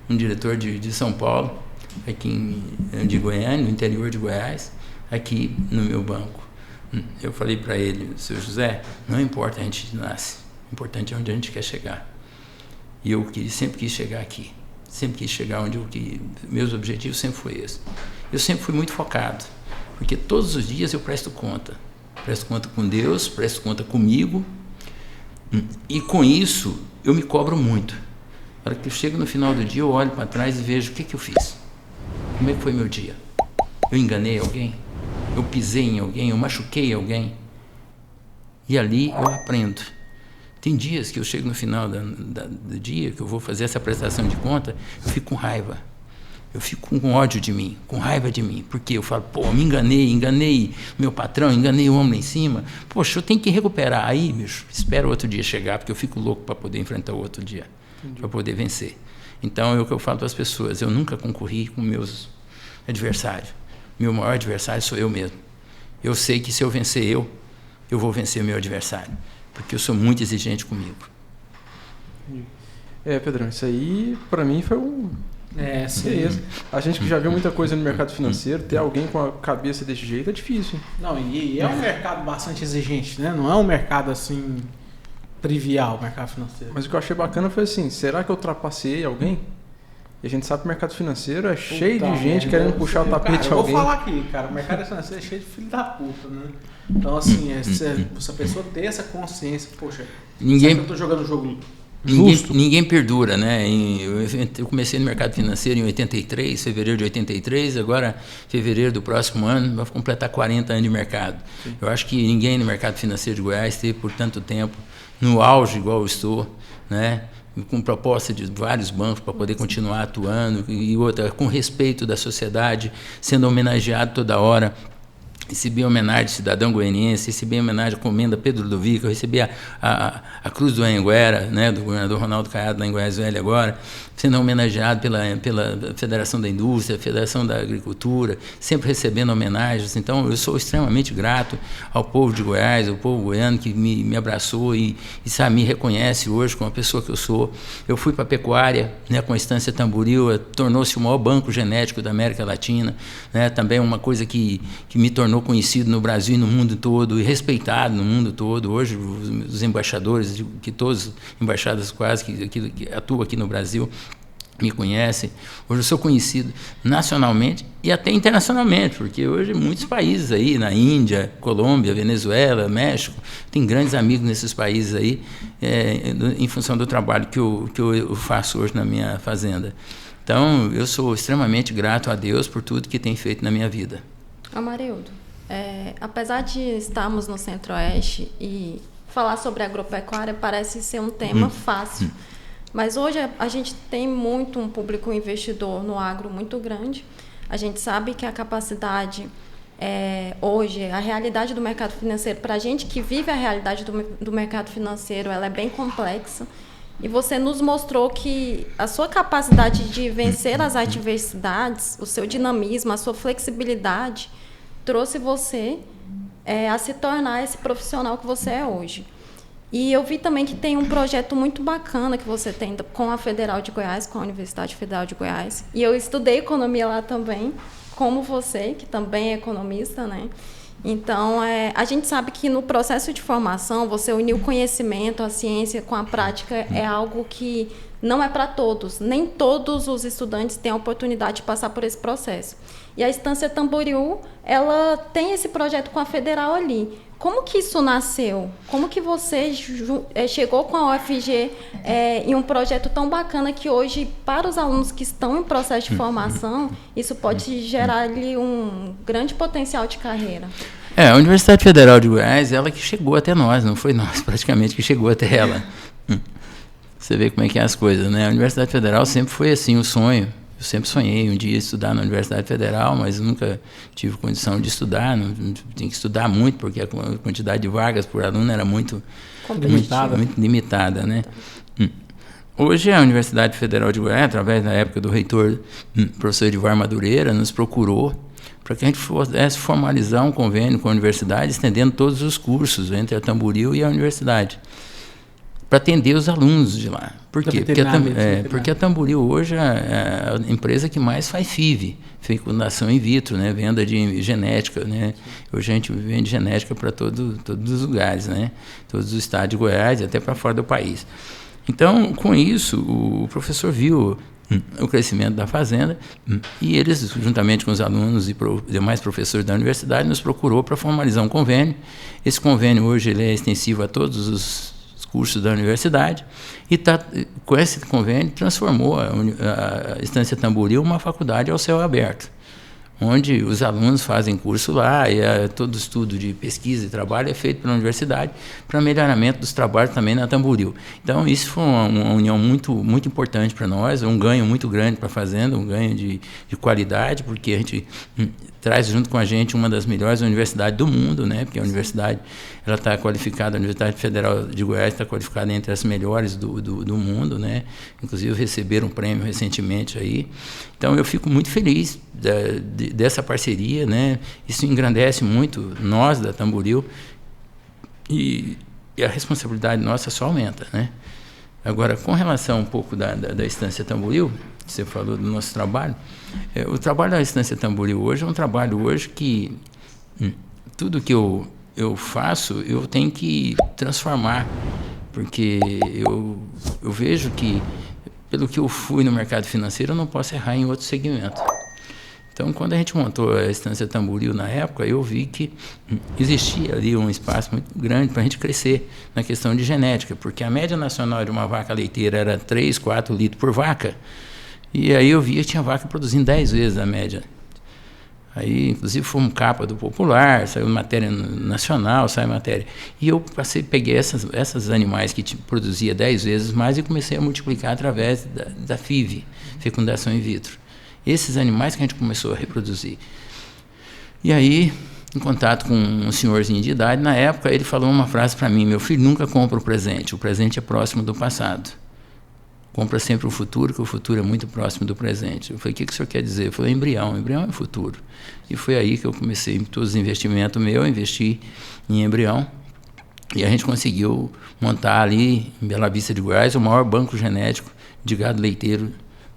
um diretor de São Paulo, aqui de Goiânia, no interior de Goiás, aqui no meu banco. Eu falei para ele, seu José, não importa onde a gente nasce, o importante é onde a gente quer chegar. E eu sempre quis chegar aqui, sempre quis chegar onde meus objetivos sempre foi esse. Eu sempre fui muito focado, porque todos os dias eu presto conta com Deus, presto conta comigo, e com isso eu me cobro muito. Na hora que eu chego no final do dia, eu olho para trás e vejo o que eu fiz, como é que foi meu dia, eu enganei alguém, eu pisei em alguém, eu machuquei alguém, e ali eu aprendo. Tem dias que eu chego no final do dia, que eu vou fazer essa prestação de conta, eu fico com raiva. Eu fico com ódio de mim, com raiva de mim. Porque eu falo, me enganei meu patrão, enganei o homem lá em cima. Poxa, eu tenho que recuperar. Aí, bicho, espero o outro dia chegar, porque eu fico louco para poder enfrentar o outro dia, para poder vencer. Então, é o que eu falo para as pessoas. Eu nunca concorri com meus adversários. Meu maior adversário sou eu mesmo. Eu sei que se eu vencer eu vou vencer meu adversário. Porque eu sou muito exigente comigo. Pedrão, isso aí, para mim, foi um... sim. A gente que já viu muita coisa no mercado financeiro, ter alguém com a cabeça desse jeito é difícil. Não, e é um mercado bastante exigente, né? Não é um mercado assim trivial, o mercado financeiro. Mas o que eu achei bacana foi assim, será que eu ultrapassei alguém? E a gente sabe que o mercado financeiro é cheio de gente querendo puxar o tapete de alguém. Eu vou falar aqui, cara, o mercado financeiro é cheio de filho da puta, né? Então, assim, se a pessoa ter essa consciência, poxa, será que eu tô jogando o jogo... Ninguém perdura, né? Eu comecei no mercado financeiro em 83, fevereiro de 83, agora fevereiro do próximo ano vai completar 40 anos de mercado. Sim. Eu acho que ninguém no mercado financeiro de Goiás esteve por tanto tempo no auge igual eu estou, né? Com proposta de vários bancos para poder continuar atuando e outra, com respeito da sociedade, sendo homenageado toda hora. Recebi a homenagem de cidadão goianiense, recebi a homenagem à Comenda Pedro Ludovico, recebi a Cruz do Anhanguera, né, do governador Ronaldo Caiado, lá em Goiás Velho agora, sendo homenageado pela Federação da Indústria, Federação da Agricultura, sempre recebendo homenagens. Então, eu sou extremamente grato ao povo de Goiás, ao povo goiano que me abraçou e sabe, me reconhece hoje como a pessoa que eu sou. Eu fui para a pecuária, né, com a Estância Tamboril, tornou-se o maior banco genético da América Latina, né, também uma coisa que me tornou conhecido no Brasil e no mundo todo e respeitado no mundo todo. Hoje os embaixadores, que todos embaixadas quase que atuam aqui no Brasil me conhecem. Hoje eu sou conhecido nacionalmente e até internacionalmente, porque hoje muitos países aí, na Índia, Colômbia, Venezuela, México, tem grandes amigos nesses países aí, em função do trabalho que eu faço hoje na minha fazenda. Então eu sou extremamente grato a Deus por tudo que tem feito na minha vida. Amarildo, apesar de estarmos no Centro-Oeste e falar sobre agropecuária parece ser um tema fácil, mas hoje a gente tem um público investidor no agro muito grande. A gente sabe que a capacidade, hoje, a realidade do mercado financeiro, para a gente que vive a realidade do mercado financeiro, ela é bem complexa. E você nos mostrou que a sua capacidade de vencer as adversidades, o seu dinamismo, a sua flexibilidade, trouxe você a se tornar esse profissional que você é hoje. E eu vi também que tem um projeto muito bacana que você tem com a Federal de Goiás, com a Universidade Federal de Goiás. E eu estudei economia lá também, como você, que também é economista, né? Então, a gente sabe que no processo de formação, você unir o conhecimento, a ciência com a prática é algo que não é para todos. Nem todos os estudantes têm a oportunidade de passar por esse processo. E a Estância Tamboril, ela tem esse projeto com a Federal ali. Como que isso nasceu? Como que você chegou com a UFG em um projeto tão bacana que hoje, para os alunos que estão em processo de formação, isso pode gerar ali um grande potencial de carreira? A Universidade Federal de Goiás, ela que chegou até nós, não foi nós praticamente que chegou até ela. Você vê como é que é as coisas, né? A Universidade Federal sempre foi assim, o sonho. Eu sempre sonhei um dia estudar na Universidade Federal, mas nunca tive condição de estudar. Não tinha que estudar muito, porque a quantidade de vagas por aluno era muito limitada, né? Hoje a Universidade Federal de Goiás, através da época do reitor, professor Edivar Madureira, nos procurou para que a gente pudesse formalizar um convênio com a universidade, estendendo todos os cursos entre a Tamboril e a universidade, para atender os alunos de lá. Por quê? Porque a Tamboril hoje é a empresa que mais faz FIV, fecundação in vitro, né? Venda de genética. Né? Hoje a gente vende genética para todos os lugares, né? Todos os estados de Goiás e até para fora do país. Então, com isso, o professor viu o crescimento da fazenda e eles, juntamente com os alunos e demais professores da universidade, nos procurou para formalizar um convênio. Esse convênio hoje ele é extensivo a todos os cursos da universidade e com esse convênio transformou a Estância Tamboril uma faculdade ao céu aberto, onde os alunos fazem curso lá e todo estudo de pesquisa e trabalho é feito pela universidade para melhoramento dos trabalhos também na Tamboril. Então, isso foi uma união muito, muito importante para nós, um ganho muito grande para a fazenda, um ganho de qualidade, porque a gente traz junto com a gente uma das melhores universidades do mundo, né? Porque a universidade ela está qualificada, a Universidade Federal de Goiás está qualificada entre as melhores do mundo, né? Inclusive receberam um prêmio recentemente aí. Então eu fico muito feliz dessa parceria, né? Isso engrandece muito nós da Tamboril e a responsabilidade nossa só aumenta, né? Agora, com relação um pouco da Estância Tamboril, você falou do nosso trabalho, o trabalho da Estância Tamboril hoje é um trabalho hoje que tudo que eu faço, eu tenho que transformar, porque eu vejo que, pelo que eu fui no mercado financeiro, eu não posso errar em outro segmento. Então, quando a gente montou a Estância Tamboril na época, eu vi que existia ali um espaço muito grande para a gente crescer na questão de genética, porque a média nacional de uma vaca leiteira era 3, 4 litros por vaca, e aí eu via que tinha vaca produzindo 10 vezes a média. Aí, inclusive, fomos capa do Popular, saiu matéria nacional, saiu matéria. E eu peguei essas animais que produzia 10 vezes mais e comecei a multiplicar através da FIV, fecundação in vitro. Esses animais que a gente começou a reproduzir. E aí, em contato com um senhorzinho de idade, na época, ele falou uma frase para mim: meu filho, nunca compra o presente é próximo do passado. Compra sempre o futuro, que o futuro é muito próximo do presente. Eu falei: o que o senhor quer dizer? Eu falei: embrião é o futuro. E foi aí que eu comecei, todos os investimentos meus, investi em embrião, e a gente conseguiu montar ali, em Bela Vista de Goiás, o maior banco genético de gado leiteiro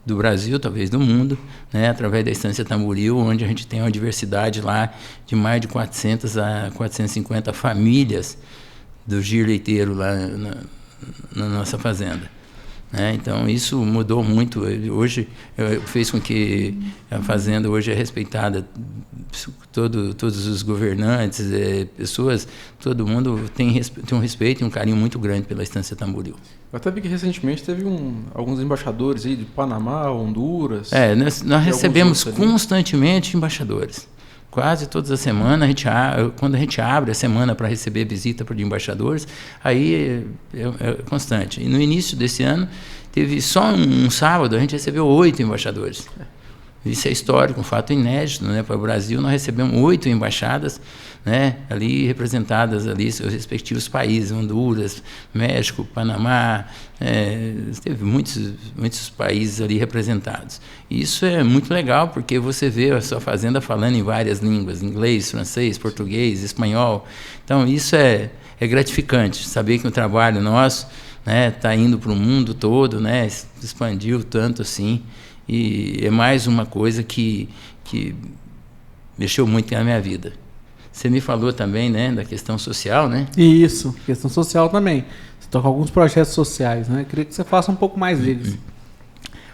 do Brasil, talvez do mundo, né, através da Estância Tamboril, onde a gente tem uma diversidade lá de mais de 400 a 450 famílias do giro leiteiro lá na nossa fazenda. Então, isso mudou muito. Hoje, fez com que a fazenda hoje é respeitada. Todos os governantes, pessoas, todo mundo tem um respeito e um carinho muito grande pela Estância Tamboril. Eu até vi que recentemente teve alguns embaixadores aí de Panamá, Honduras. Nós recebemos constantemente embaixadores. Quase todas as semanas, quando a gente abre a semana para receber visita de embaixadores, aí é constante. E no início desse ano, teve só um sábado, a gente recebeu 8 embaixadores. Isso é histórico, um fato inédito, né? Para o Brasil, nós recebemos 8 embaixadas, né? Ali representadas ali seus respectivos países, Honduras, México, Panamá, teve muitos países ali representados. E isso é muito legal, porque você vê a sua fazenda falando em várias línguas, inglês, francês, português, espanhol. Então, isso é gratificante, saber que o trabalho nosso, né, está indo para o mundo todo, né, expandiu tanto assim. E é mais uma coisa que mexeu muito na minha vida. Você me falou também, né, da questão social, né? Isso, questão social também. Você toca alguns projetos sociais, né? Queria que você faça um pouco mais deles.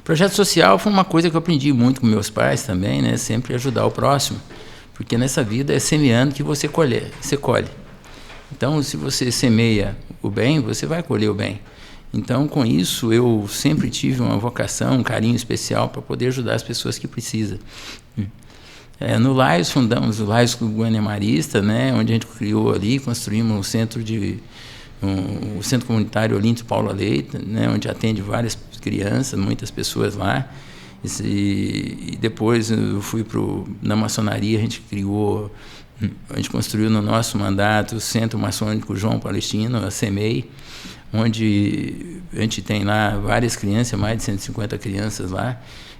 Projeto social foi uma coisa que eu aprendi muito com meus pais também, né? Sempre ajudar o próximo. Porque nessa vida é semeando que você colhe. Então, se você semeia o bem, você vai colher o bem. Então, com isso, eu sempre tive uma vocação, um carinho especial para poder ajudar as pessoas que precisam. No Laios, fundamos o Laios Clube Guanemarista, né, onde a gente criou ali, construímos um centro comunitário Olinto Paula Leite, né, onde atende várias crianças, muitas pessoas lá. E depois eu fui na maçonaria, a gente construiu no nosso mandato o Centro Maçônico João Palestino, a CEMEI, onde a gente tem lá várias crianças, mais de 150 crianças lá,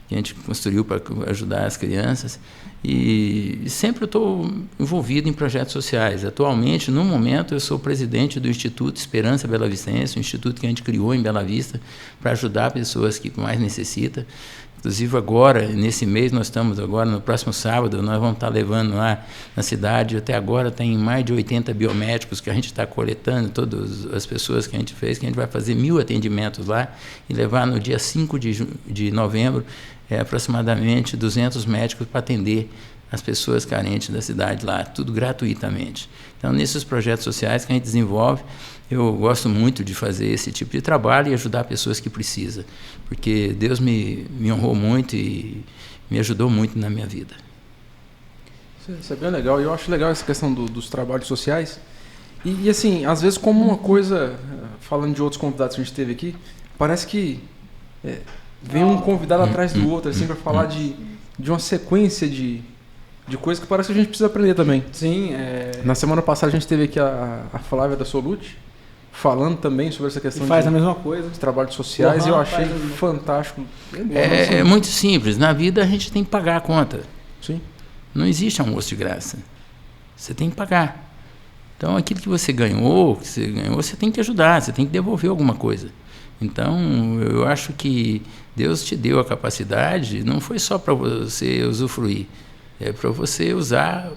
que a gente construiu para ajudar as crianças. E sempre eu estou envolvido em projetos sociais. Atualmente, no momento, eu sou presidente do Instituto Esperança Bela Vicense, um instituto que a gente criou em Bela Vista para ajudar pessoas que mais necessitam. Inclusive agora, nesse mês, nós estamos agora, no próximo sábado, nós vamos estar levando lá na cidade, até agora tem mais de 80 biomédicos que a gente está coletando, todas as pessoas que a gente fez, que a gente vai fazer 1000 atendimentos lá e levar no dia 5 de novembro, aproximadamente 200 médicos para atender as pessoas carentes da cidade lá, tudo gratuitamente. Então, nesses projetos sociais que a gente desenvolve, eu gosto muito de fazer esse tipo de trabalho e ajudar pessoas que precisam, porque Deus me honrou muito e me ajudou muito na minha vida. Isso é bem legal, e eu acho legal essa questão dos trabalhos sociais. E assim, às vezes como uma coisa, falando de outros convidados que a gente teve aqui, parece que vem um convidado atrás do outro, assim, para falar de uma sequência de coisas que parece que a gente precisa aprender também. Sim. Na semana passada a gente teve aqui a Flávia da Solute, falando também sobre essa questão a mesma coisa. De trabalhos sociais, e eu achei fantástico. É muito simples, na vida a gente tem que pagar a conta. Sim. Não existe almoço de graça. Você tem que pagar. Então, aquilo que você ganhou, você tem que ajudar, você tem que devolver alguma coisa. Então, eu acho que Deus te deu a capacidade, não foi só para você usufruir, é para você usar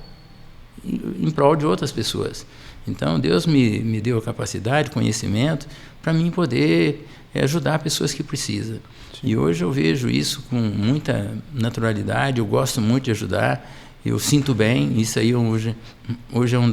em prol de outras pessoas. Então, Deus me deu a capacidade, conhecimento, para mim poder ajudar pessoas que precisam. Sim. E hoje eu vejo isso com muita naturalidade, eu gosto muito de ajudar, eu sinto bem, isso aí hoje é um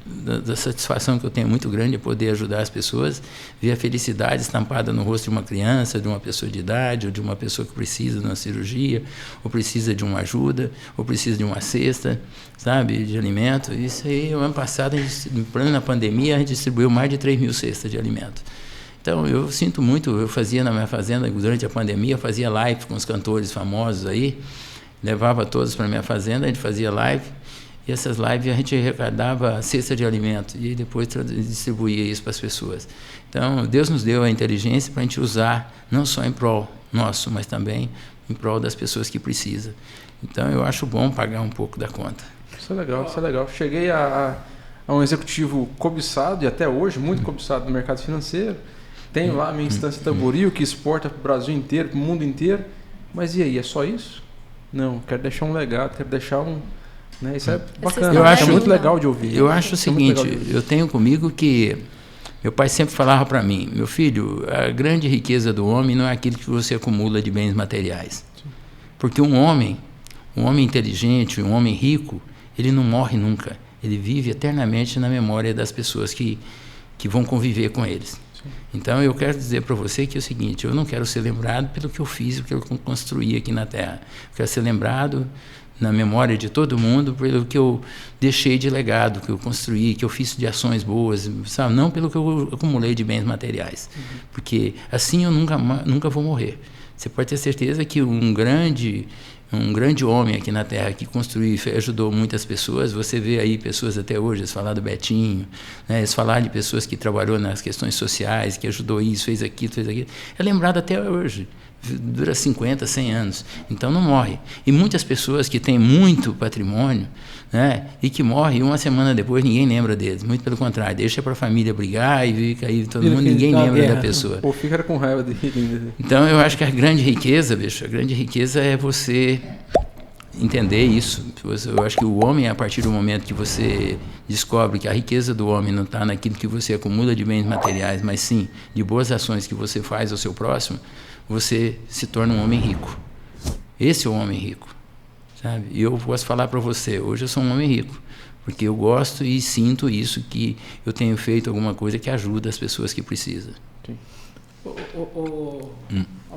da satisfação que eu tenho muito grande, é poder ajudar as pessoas, ver a felicidade estampada no rosto de uma criança, de uma pessoa de idade, ou de uma pessoa que precisa de uma cirurgia, ou precisa de uma ajuda, ou precisa de uma cesta, sabe, de alimento. Isso aí, o ano passado, em plena pandemia, a gente distribuiu mais de 3.000 cestas de alimento. Então, eu sinto muito, eu fazia na minha fazenda, durante a pandemia, eu fazia live com os cantores famosos aí, levava todos para a minha fazenda, a gente fazia live, e essas lives a gente arrecadava cesta de alimento e depois distribuía isso para as pessoas. Então, Deus nos deu a inteligência para a gente usar, não só em prol nosso, mas também em prol das pessoas que precisam. Então, eu acho bom pagar um pouco da conta. Isso é legal, isso é legal. Cheguei a um executivo cobiçado, e até hoje, muito cobiçado no mercado financeiro. Tenho lá a minha instância Tamboril, que exporta para o Brasil inteiro, para o mundo inteiro. Mas e aí, é só isso? Não, quero deixar um legado, quero deixar um... Né? Isso é bacana, eu acho muito legal de ouvir. Eu acho o seguinte, eu tenho comigo que meu pai sempre falava para mim, meu filho, a grande riqueza do homem não é aquilo que você acumula de bens materiais. Porque um homem inteligente, um homem rico, ele não morre nunca. Ele vive eternamente na memória das pessoas que vão conviver com eles. Então eu quero dizer para você que é o seguinte, eu não quero ser lembrado pelo que eu fiz, o que eu construí aqui na Terra. Eu quero ser lembrado na memória de todo mundo pelo que eu deixei de legado, que eu construí, que eu fiz de ações boas, sabe? Não pelo que eu acumulei de bens materiais. Porque assim eu nunca vou morrer. Você pode ter certeza que um grande homem aqui na Terra que construiu e ajudou muitas pessoas, você vê aí pessoas até hoje, eles falaram do Betinho, né? Eles falaram de pessoas que trabalhou nas questões sociais, que ajudou isso, fez aquilo, é lembrado até hoje. Dura 50, 100 anos, então não morre. E muitas pessoas que têm muito patrimônio, né, e que morrem uma semana depois, ninguém lembra deles, muito pelo contrário, deixa para a família brigar e fica aí todo mundo, ninguém lembra da pessoa. Ou fica com raiva dele. Então eu acho que a grande riqueza, bicho, a grande riqueza é você entender isso. Eu acho que o homem, a partir do momento que você descobre que a riqueza do homem não está naquilo que você acumula de bens materiais, mas sim de boas ações que você faz ao seu próximo, você se torna um homem rico. Esse é o homem rico, sabe? E eu posso falar para você, hoje eu sou um homem rico, porque eu gosto e sinto isso, que eu tenho feito alguma coisa que ajuda as pessoas que precisam.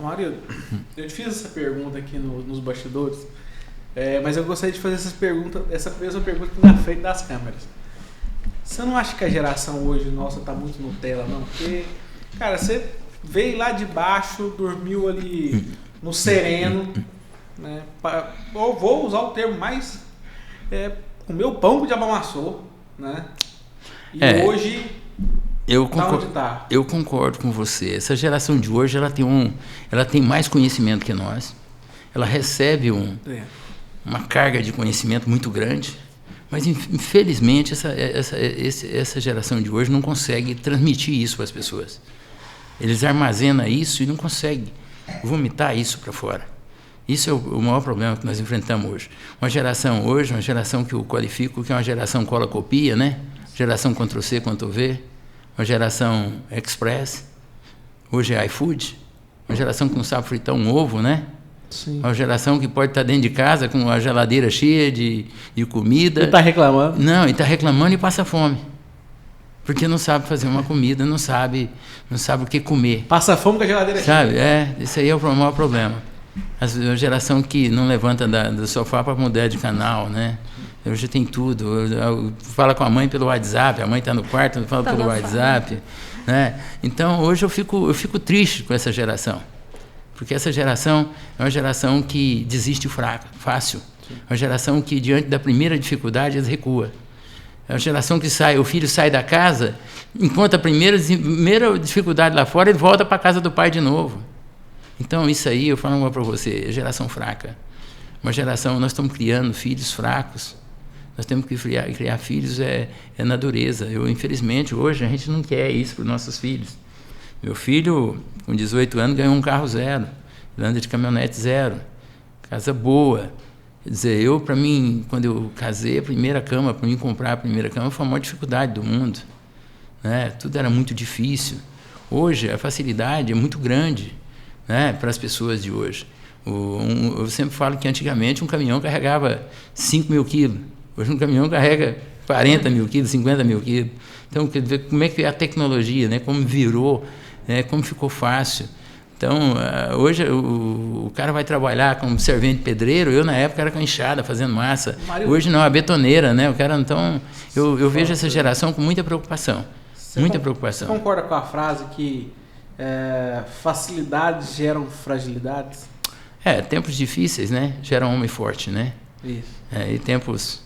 Mário, eu te fiz essa pergunta aqui nos bastidores, mas eu gostaria de fazer essa mesma pergunta na frente das câmeras. Você não acha que a geração hoje nossa está muito Nutella, não? Porque, cara, você veio lá de baixo, dormiu ali no sereno, né? Eu vou usar o termo mais... comeu pão que o diabo amassou, né? E hoje... Eu concordo com você. Essa geração de hoje ela tem mais conhecimento que nós. ela recebe uma carga de conhecimento muito grande, mas infelizmente essa geração de hoje não consegue transmitir isso para as pessoas. Eles armazenam isso e não conseguem vomitar isso para fora. Isso é o maior problema que nós enfrentamos hoje. Uma geração que eu qualifico, que é uma geração cola-copia, né? Geração Ctrl-C, Ctrl-V, uma geração Express, hoje é iFood, uma geração que não sabe fritar um ovo, né? Sim. Uma geração que pode estar dentro de casa com a geladeira cheia de comida. E está reclamando. Não, e está reclamando e passa fome. Porque não sabe fazer uma comida, não sabe o que comer. Passa fome com a geladeira cheia. Sabe, esse aí é o maior problema. A geração que não levanta do sofá para mudar de canal, né? Hoje tem tudo. Fala com a mãe pelo WhatsApp, a mãe está no quarto, fala pelo WhatsApp. Né? Então, hoje eu fico triste com essa geração. Porque essa geração é uma geração que desiste fácil. É uma geração que, diante da primeira dificuldade, eles recua. É uma geração que o filho sai da casa, encontra a primeira dificuldade lá fora, ele volta para a casa do pai de novo. Então, isso aí, eu falo para você, é geração fraca. Uma geração, nós estamos criando filhos fracos. Nós temos que criar filhos na dureza. Infelizmente, hoje, a gente não quer isso para os nossos filhos. Meu filho, com 18 anos, ganhou um carro 0. Ele anda de caminhonete 0. Casa boa. Quer dizer, para mim, quando eu casei, para mim comprar a primeira cama foi a maior dificuldade do mundo. Né? Tudo era muito difícil. Hoje, a facilidade é muito grande, né, para as pessoas de hoje. Eu sempre falo que antigamente um caminhão carregava 5 mil quilos. Hoje um caminhão carrega 40 mil quilos, 50 mil quilos. Então, quer dizer, como é que é a tecnologia, né? Como virou, como ficou fácil. Então, hoje o cara vai trabalhar como servente pedreiro, eu na época era com enxada, fazendo massa. Hoje não, a betoneira, né? O cara, então, eu vejo essa geração com muita preocupação. Muita preocupação. Você concorda com a frase que facilidades geram fragilidades? Tempos difíceis, né? Geram homem forte, né? Isso. E tempos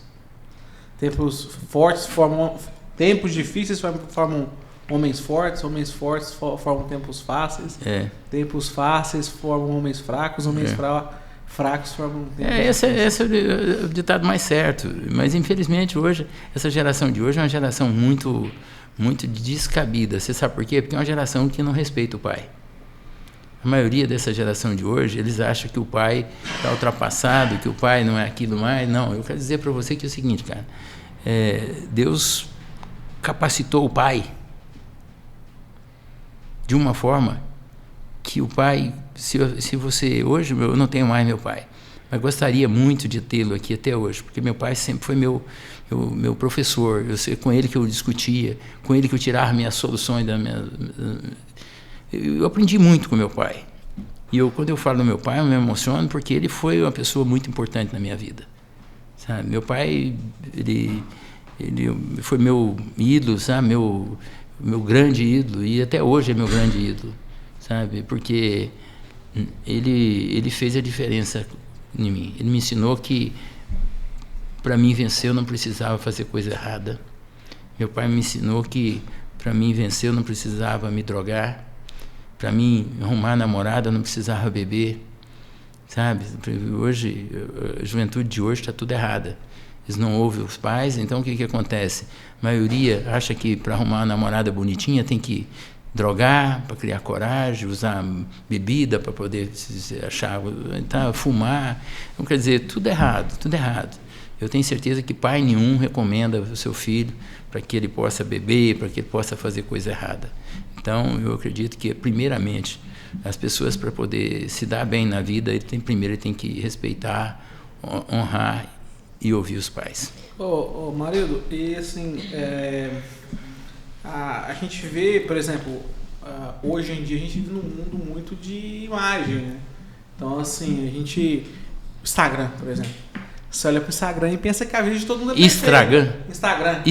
fortes formam... Tempos difíceis formam homens fortes formam tempos fáceis. Tempos fáceis formam homens fracos, fracos formam tempos esse é o ditado mais certo. Mas, infelizmente, hoje, essa geração de hoje é uma geração muito, muito descabida. Você sabe por quê? Porque é uma geração que não respeita o pai. A maioria dessa geração de hoje, eles acham que o pai está ultrapassado, que o pai não é aquilo mais. Não, eu quero dizer para você que é o seguinte, cara. Deus capacitou o pai de uma forma que o pai, se você... Hoje eu não tenho mais meu pai, mas gostaria muito de tê-lo aqui até hoje, porque meu pai sempre foi meu professor. Com ele que eu discutia, com ele que eu tirava minhas soluções eu aprendi muito com meu pai. E quando eu falo do meu pai, eu me emociono porque ele foi uma pessoa muito importante na minha vida. Sabe? Meu pai, ele foi meu ídolo, sabe? Meu grande ídolo, e até hoje é meu grande ídolo, sabe? Porque ele fez a diferença em mim. Ele me ensinou que para mim vencer eu não precisava fazer coisa errada. Meu pai me ensinou que para mim vencer eu não precisava me drogar. Para mim arrumar namorada eu não precisava beber, sabe? Hoje, a juventude de hoje está tudo errada. Eles não ouvem os pais, então o que acontece? A maioria acha que para arrumar uma namorada bonitinha tem que drogar para criar coragem, usar bebida para poder se achar, fumar. Então, quer dizer, tudo errado, tudo errado. Eu tenho certeza que pai nenhum recomenda o seu filho para que ele possa beber, para que ele possa fazer coisa errada. Então, eu acredito que, primeiramente, as pessoas, para poder se dar bem na vida, primeiro ele tem que respeitar, honrar e ouvir os pais. Marido, e assim, a gente vê, por exemplo, hoje em dia a gente vive num mundo muito de imagem, né? Então, assim, a gente... Instagram, por exemplo. Você olha pro Instagram e pensa que a vida de todo mundo é perfeita. Instagram.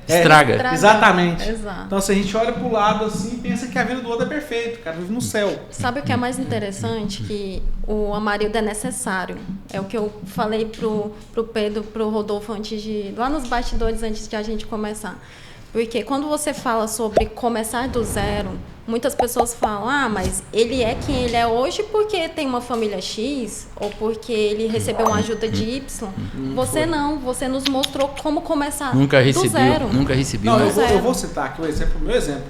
Estraga. Exatamente. Exato. Então, se a gente olha pro lado assim e pensa que a vida do outro é perfeita, o cara vive no céu. Sabe o que é mais interessante? Que o Amarildo é necessário. É o que eu falei pro Pedro, pro Rodolfo lá nos bastidores, antes de a gente começar. Porque quando você fala sobre começar do zero, muitas pessoas falam, mas ele é quem ele é hoje porque tem uma família X ou porque ele recebeu uma ajuda de Y. Você não, você nos mostrou como começar do zero. Nunca recebi. Não, eu vou citar aqui o meu exemplo.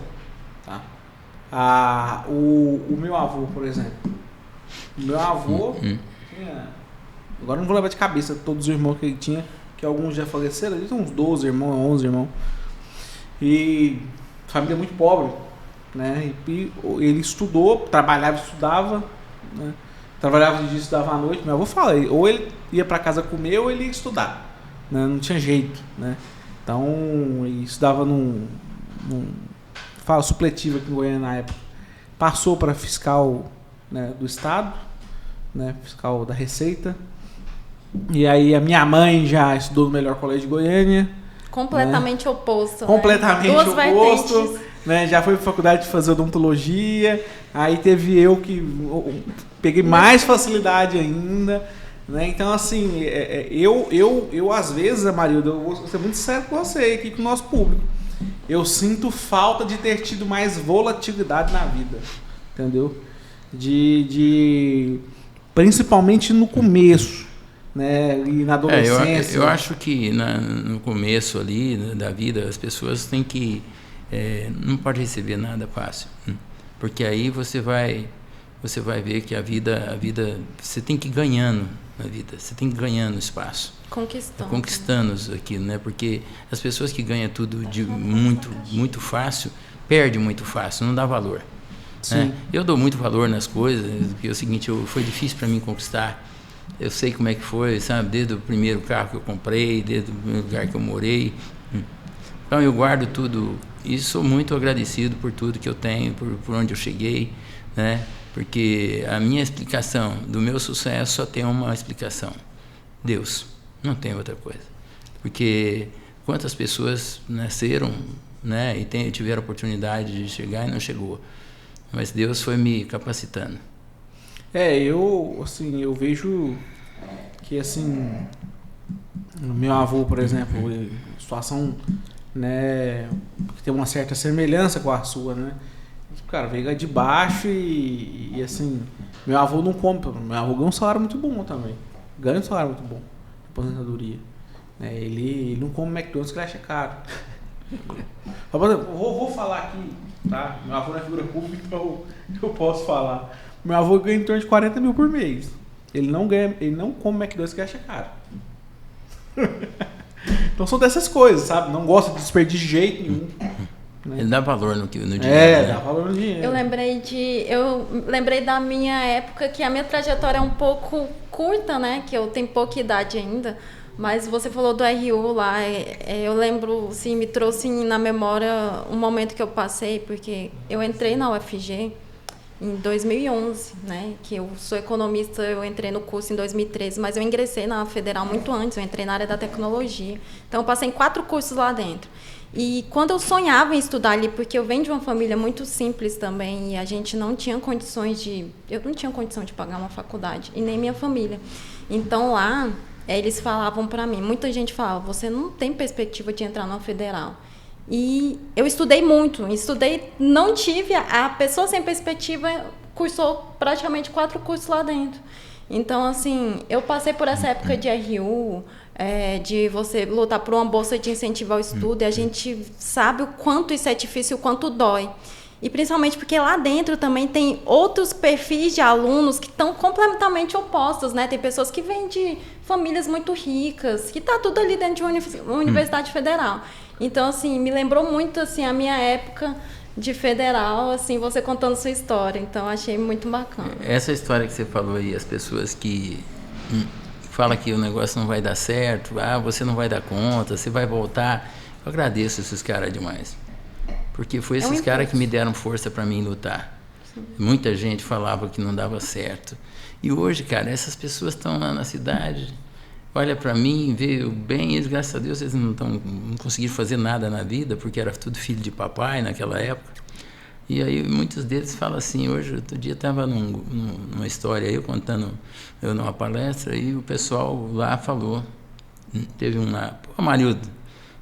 Tá? O meu avô, por exemplo. O meu avô tinha... Agora não vou lembrar de cabeça todos os irmãos que ele tinha, que alguns já faleceram. Ele tinha uns 12 irmãos, 11 irmãos. E família muito pobre, né? E ele estudou, trabalhava e estudava, né? Trabalhava de dia e estudava à noite. Meu avô fala, ou ele ia para casa comer ou ele ia estudar, né? Não tinha jeito, né? Então, ele estudava fala supletivo aqui em Goiânia na época. Passou para fiscal, né, do estado, né? Fiscal da Receita. E aí a minha mãe já estudou no melhor colégio de Goiânia. Completamente oposto. Completamente oposto. Né? Já foi para faculdade de fazer odontologia. Aí teve eu que peguei mais facilidade ainda. Né? Então, assim, eu às vezes, Amarildo, eu vou ser muito sério com você aqui, com o nosso público. Eu sinto falta de ter tido mais volatilidade na vida. Entendeu? Principalmente no começo. Né, e na adolescência. Eu acho que no começo ali da vida as pessoas têm que não pode receber nada fácil, porque aí você vai ver que a vida você tem que ir ganhando na vida, você tem que ir ganhando espaço, conquistando aquilo, né? Porque as pessoas que ganham tudo de muito fácil perdem muito fácil, não dá valor. Né? Eu dou muito valor nas coisas, porque é o seguinte, foi difícil para mim conquistar. Eu sei como é que foi, sabe? Desde o primeiro carro que eu comprei, desde o primeiro lugar que eu morei. Então eu guardo tudo e sou muito agradecido por tudo que eu tenho, por onde eu cheguei, né? Porque a minha explicação do meu sucesso só tem uma explicação: Deus. Não tem outra coisa. Porque quantas pessoas nasceram, né? E tiveram a oportunidade de chegar e não chegou. Mas Deus foi me capacitando. Eu vejo que, assim, o meu avô, por exemplo, situação, né, que tem uma certa semelhança com a sua, né? Cara, veio de baixo e assim, meu avô não compra, meu avô ganha um salário muito bom também, ganha um salário muito bom, de aposentadoria. Né? Ele não come McDonald's, que ele acha caro. Vou falar aqui, tá? Meu avô não é figura pública, então eu posso falar. Meu avô ganha em torno de 40 mil por mês. Ele não come McDonald's, que acha caro. Então são dessas coisas, sabe? Não gosta de desperdício de jeito nenhum. Né? Ele dá valor no dinheiro. Dá valor no dinheiro. Eu lembrei da minha época, que a minha trajetória é um pouco curta, né? Que eu tenho pouca idade ainda. Mas você falou do RU lá, eu lembro, assim, me trouxe na memória um momento que eu passei, porque eu entrei na UFG em 2011, né? Que eu sou economista, eu entrei no curso em 2013, mas eu ingressei na Federal muito antes, eu entrei na área da tecnologia. Então, eu passei em 4 cursos lá dentro. E quando eu sonhava em estudar ali, porque eu venho de uma família muito simples também, e a gente não tinha condições eu não tinha condição de pagar uma faculdade, e nem minha família. Então, lá, eles falavam para mim, muita gente falava, você não tem perspectiva de entrar numa Federal. E eu estudei muito, não tive, a pessoa sem perspectiva cursou praticamente 4 cursos lá dentro. Então, assim, eu passei por essa época de RU, de você lutar por uma bolsa de incentivo ao estudo, e a gente sabe o quanto isso é difícil, o quanto dói. E principalmente porque lá dentro também tem outros perfis de alunos que estão completamente opostos, né? Tem pessoas que vêm de famílias muito ricas, que está tudo ali dentro de uma universidade federal. Então, assim, me lembrou muito, assim, a minha época de federal, assim, você contando sua história. Então, achei muito bacana. Essa história que você falou aí, as pessoas que falam que o negócio não vai dar certo, você não vai dar conta, você vai voltar. Eu agradeço esses caras demais. Porque foi esses caras que me deram força para mim lutar. Sim. Muita gente falava que não dava certo. E hoje, cara, essas pessoas estão lá na cidade, olha para mim, vê o bem, eles, graças a Deus, eles não conseguiram fazer nada na vida, porque era tudo filho de papai naquela época. E aí muitos deles falam assim, hoje, outro dia estava numa história, eu contando, eu numa palestra, e o pessoal lá falou, teve um lá, pô, Marildo,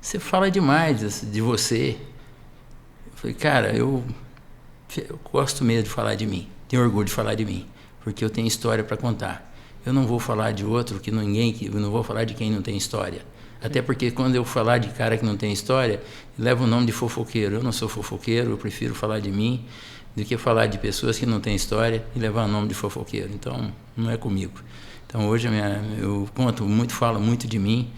você fala demais de você. Eu falei, cara, eu gosto mesmo de falar de mim, tenho orgulho de falar de mim, porque eu tenho história para contar. Eu não vou falar de outro eu não vou falar de quem não tem história. Até porque quando eu falar de cara que não tem história, leva o nome de fofoqueiro. Eu não sou fofoqueiro, eu prefiro falar de mim do que falar de pessoas que não têm história e levar o nome de fofoqueiro. Então, não é comigo. Então, hoje eu falo muito de mim.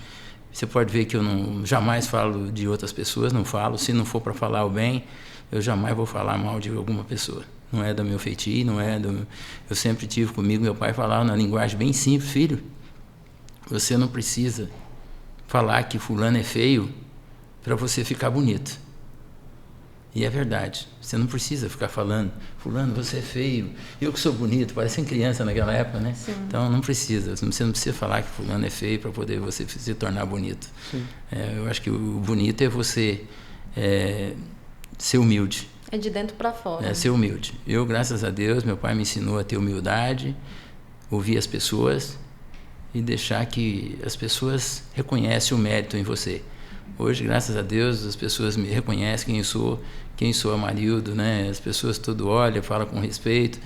Você pode ver que eu jamais falo de outras pessoas, não falo. Se não for para falar o bem, eu jamais vou falar mal de alguma pessoa. Não é do meu feitio, não é do... Eu sempre tive comigo, meu pai falava na linguagem bem simples, filho, você não precisa falar que fulano é feio para você ficar bonito. E é verdade, você não precisa ficar falando, fulano, você é feio, eu que sou bonito, parecem criança naquela época, né? Sim. Então não precisa, você não precisa falar que fulano é feio para poder você se tornar bonito. Eu acho que o bonito é você ser humilde. É de dentro para fora. Ser humilde. Eu, graças a Deus, meu pai me ensinou a ter humildade, ouvir as pessoas e deixar que as pessoas reconhecem o mérito em você. Hoje, graças a Deus, as pessoas me reconhecem quem sou Amarildo, né? As pessoas tudo olham, falam com respeito,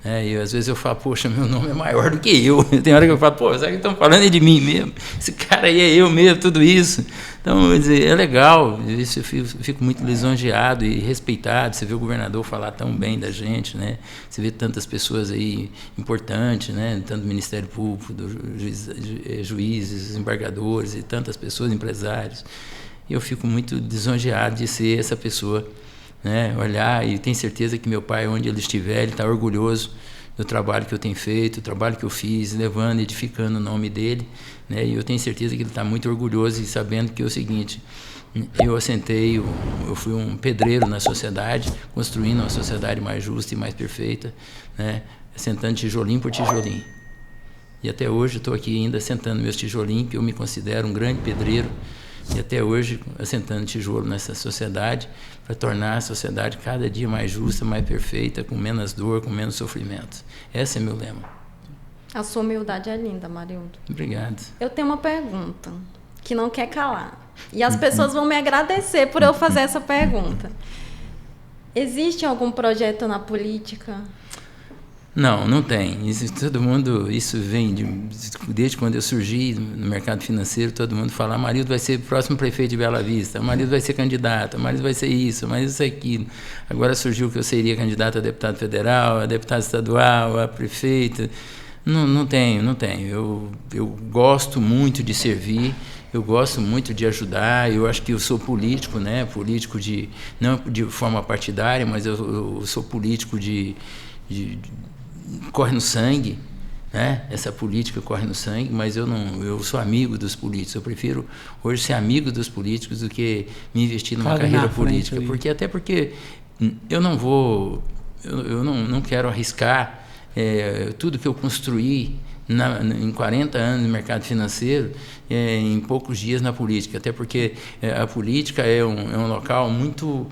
né? E às vezes eu falo, poxa, meu nome é maior do que eu. Tem hora que eu falo, pô, será que estão falando de mim mesmo? Esse cara aí é eu mesmo, tudo isso. Então, quer dizer, é legal, isso eu fico muito lisonjeado e respeitado. Você vê o governador falar tão bem da gente, né? Você vê tantas pessoas aí importantes, né? Tanto do Ministério Público, juízes, desembargadores e tantas pessoas, empresários. E eu fico muito lisonjeado de ser essa pessoa, né? Olhar, e tenho certeza que meu pai, onde ele estiver, ele está orgulhoso do trabalho que eu tenho feito, o trabalho que eu fiz, levando, edificando o nome dele, né? E eu tenho certeza que ele está muito orgulhoso e sabendo que é o seguinte, eu fui um pedreiro na sociedade, construindo uma sociedade mais justa e mais perfeita, né? Assentando tijolinho por tijolinho. E até hoje estou aqui ainda assentando meus tijolinhos, que eu me considero um grande pedreiro, e até hoje assentando tijolo nessa sociedade para tornar a sociedade cada dia mais justa, mais perfeita, com menos dor, com menos sofrimento. Esse é meu lema. A sua humildade é linda, Amarildo. Obrigado. Eu tenho uma pergunta que não quer calar. E as pessoas vão me agradecer por eu fazer essa pergunta. Existe algum projeto na política? Não, não tem. Isso vem desde quando eu surgi no mercado financeiro, todo mundo fala, Amarildo vai ser o próximo prefeito de Bela Vista, Amarildo vai ser candidato, Amarildo vai ser isso, Amarildo vai ser aquilo. Agora surgiu que eu seria candidato a deputado federal, a deputado estadual, a prefeito. Não tenho. Eu gosto muito de servir, eu gosto muito de ajudar, eu acho que eu sou político, né? Político não de forma partidária, mas eu sou político corre no sangue, né? Essa política corre no sangue, mas eu sou amigo dos políticos. Eu prefiro hoje ser amigo dos políticos do que me investir numa carreira política, porque eu não quero arriscar tudo que eu construí em 40 anos no mercado financeiro em poucos dias na política, até porque a política é um local muito,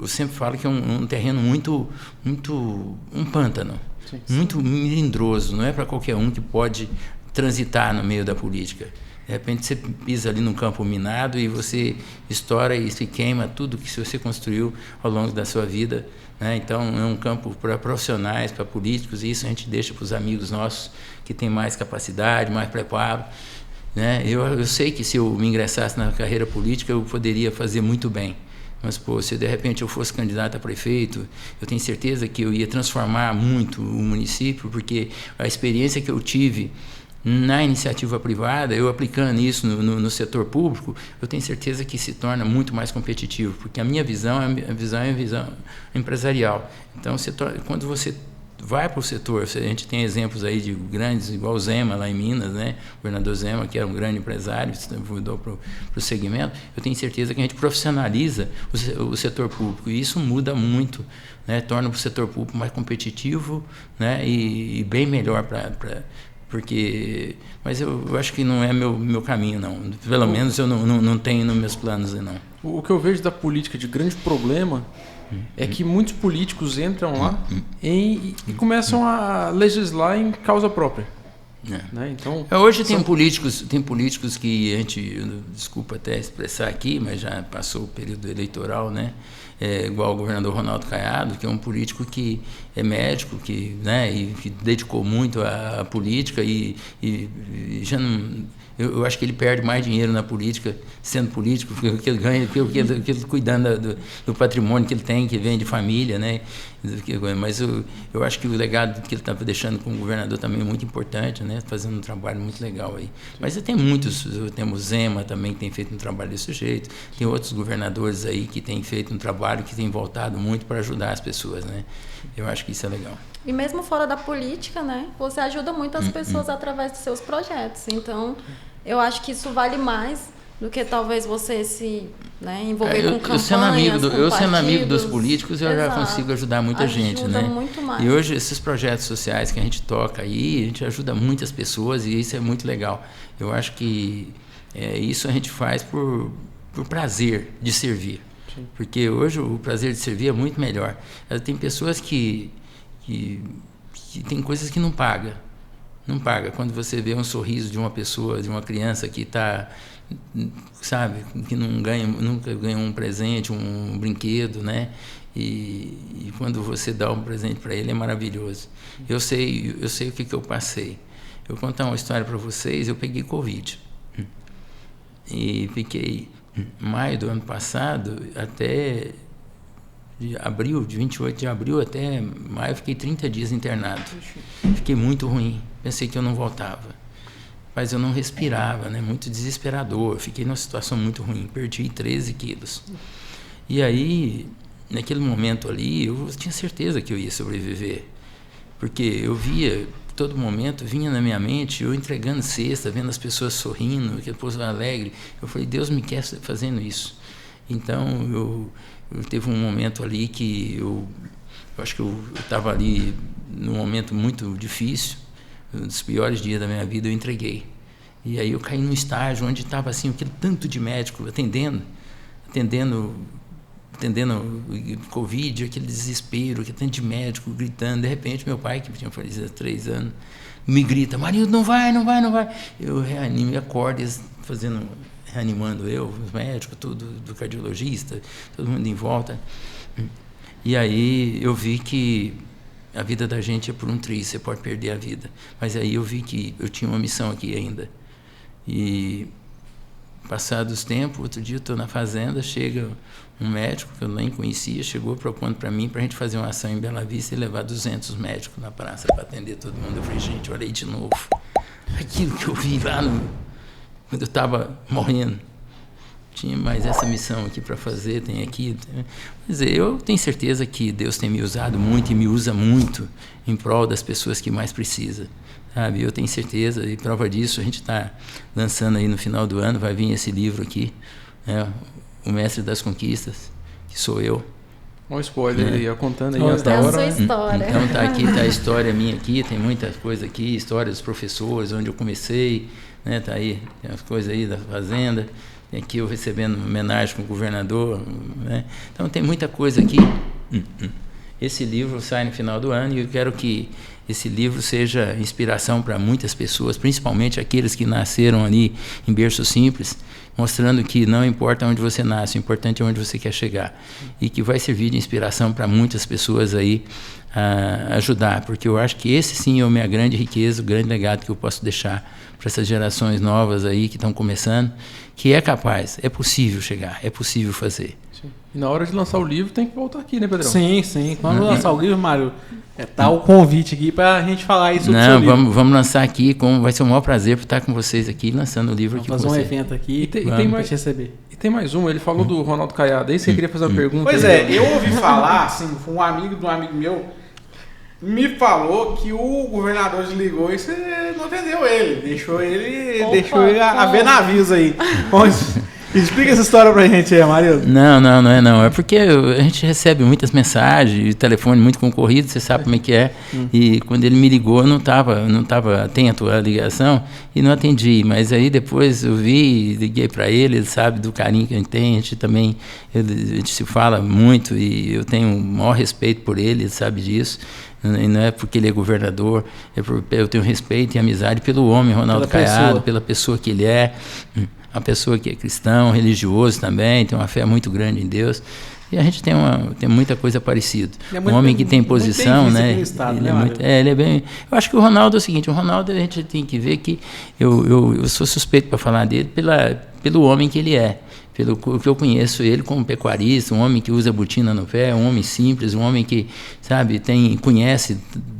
eu sempre falo que é um terreno muito um pântano, sim. Muito melindroso, não é para qualquer um que pode transitar no meio da política. De repente você pisa ali num campo minado e você estoura e se queima tudo que você construiu ao longo da sua vida, né? Então é um campo para profissionais, para políticos, e isso a gente deixa para os amigos nossos que têm mais capacidade, mais preparo, né? Eu sei que se eu me ingressasse na carreira política eu poderia fazer muito bem, mas se de repente eu fosse candidato a prefeito, eu tenho certeza que eu ia transformar muito o município, porque a experiência que eu tive na iniciativa privada, eu aplicando isso no setor público, eu tenho certeza que se torna muito mais competitivo, porque a minha visão é a visão empresarial. Então, quando você vai para o setor, a gente tem exemplos aí de grandes, igual o Zema lá em Minas, né? O governador Zema, que era um grande empresário, mudou para o segmento, eu tenho certeza que a gente profissionaliza o setor público, e isso muda muito, né? Torna o setor público mais competitivo, né? E bem melhor mas eu acho que não é meu caminho, não. Pelo menos eu não tenho nos meus planos, não. O que eu vejo da política de grande problema é que muitos políticos entram lá e começam a legislar em causa própria. Né? Então, hoje tem políticos que a gente, desculpa até expressar aqui, mas já passou o período eleitoral, né? Igual o governador Ronaldo Caiado, que é um político que é médico, né? E que dedicou muito à política e já não... Eu acho que ele perde mais dinheiro na política, sendo político, porque ele ganha, porque ele cuidando do patrimônio que ele tem, que vem de família, né? Mas eu acho que o legado que ele está deixando como governador também é muito importante, né? Fazendo um trabalho muito legal aí. Mas tem muitos, temos Zema também, que tem feito um trabalho desse jeito, tem outros governadores aí que têm feito um trabalho que tem voltado muito para ajudar as pessoas, né? Eu acho que isso é legal. E mesmo fora da política, né? Você ajuda muito as pessoas através dos seus projetos. Então, eu acho que isso vale mais do que talvez você se envolver com campanhas, eu sendo amigo dos políticos, eu já consigo ajudar muita gente, né? Muito mais. E hoje, esses projetos sociais que a gente toca aí, a gente ajuda muitas pessoas e isso é muito legal. Eu acho que isso a gente faz por prazer de servir. Sim. Porque hoje o prazer de servir é muito melhor. Tem pessoas que tem coisas que não paga. Não paga. Quando você vê um sorriso de uma pessoa, de uma criança que está, sabe, que nunca ganhou um presente, um brinquedo, né? E quando você dá um presente para ele é maravilhoso. Eu sei o que eu passei. Eu vou contar uma história para vocês. Eu peguei Covid e fiquei maio do ano passado até de 28 de abril até maio, fiquei 30 dias internado. Fiquei muito ruim, pensei que eu não voltava. Mas eu não respirava, né? Muito desesperador, fiquei numa situação muito ruim, perdi 13 quilos. E aí, naquele momento ali, eu tinha certeza que eu ia sobreviver. Porque eu via, todo momento, vinha na minha mente, eu entregando cesta, vendo as pessoas sorrindo, aquele povo alegre. Eu falei, Deus me quer fazendo isso. Então, eu teve um momento ali que eu acho que eu estava ali num momento muito difícil, um dos piores dias da minha vida, eu entreguei. E aí eu caí num estágio onde estava assim, aquele tanto de médico atendendo Covid, aquele desespero, aquele tanto de médico gritando. De repente, meu pai, que tinha falecido há 3 anos, me grita, Marildo, não vai. Eu reanimo e acordo, reanimando os médicos, tudo, do cardiologista, todo mundo em volta. E aí eu vi que a vida da gente é por um triz, você pode perder a vida. Mas aí eu vi que eu tinha uma missão aqui ainda. E passados os tempos, outro dia eu estou na fazenda, chega um médico que eu nem conhecia, chegou propondo para mim, para a gente fazer uma ação em Bela Vista e levar 200 médicos na praça para atender todo mundo. Eu falei, gente, olha aí de novo. Aquilo que eu vi lá quando eu estava morrendo. Tinha mais essa missão aqui para fazer, tem aqui. Quer dizer, eu tenho certeza que Deus tem me usado muito e me usa muito em prol das pessoas que mais precisam. Sabe? Eu tenho certeza, e prova disso, a gente está lançando aí no final do ano, vai vir esse livro aqui, né? O Mestre das Conquistas, que sou eu. Um spoiler aí, eu contando aí antes da hora. É a sua história. Então tá aqui, tá a história minha aqui, tem muita coisa aqui, história dos professores, onde eu comecei, né? Tá aí, tem as coisas aí da fazenda. Aqui eu recebendo homenagem com o governador, né? Então tem muita coisa aqui. Esse livro sai no final do ano e eu quero que esse livro seja inspiração para muitas pessoas, principalmente aqueles que nasceram ali em berço simples, mostrando que não importa onde você nasce, o importante é onde você quer chegar. E que vai servir de inspiração para muitas pessoas aí a ajudar, porque eu acho que esse sim é a minha grande riqueza, o grande legado que eu posso deixar para essas gerações novas aí que estão começando, que é capaz, é possível chegar, é possível fazer. Sim. E na hora de lançar o livro tem que voltar aqui, né, Pedrão? Sim. Quando lançar o livro, Mário, tá o convite aqui pra gente falar isso. Não, vamos lançar aqui, vai ser um maior prazer por estar com vocês aqui, lançando o livro aqui com vocês. Fazer um evento aqui e tem mais receber. E tem mais um, ele falou do Ronaldo Caiado, aí você queria fazer uma pergunta. Pois eu ouvi falar, assim, um amigo de um amigo meu me falou que o governador desligou e você não atendeu ele, deixou ele a ver navios aí. Explica essa história pra gente aí, Marildo. Não é não. É porque a gente recebe muitas mensagens, o telefone muito concorrido, você sabe como é que é. E quando ele me ligou, eu não estava atento à ligação e não atendi. Mas aí depois eu vi, liguei para ele sabe do carinho que a gente tem, a gente se fala muito e eu tenho o maior respeito por ele sabe disso. E não é porque ele é governador, eu tenho respeito e amizade pelo homem, Ronaldo Caiado, pela pessoa que ele é, uma pessoa que é cristão, religioso também, tem uma fé muito grande em Deus. E a gente tem muita coisa parecida. Um homem que tem posição, né? Estado, ele é bem. Eu acho que o Ronaldo é o seguinte: o Ronaldo a gente tem que ver que eu sou suspeito para falar dele pelo homem que ele é. Pelo que eu conheço ele como pecuarista, um homem que usa botina no pé, um homem simples, um homem que, sabe, conhece,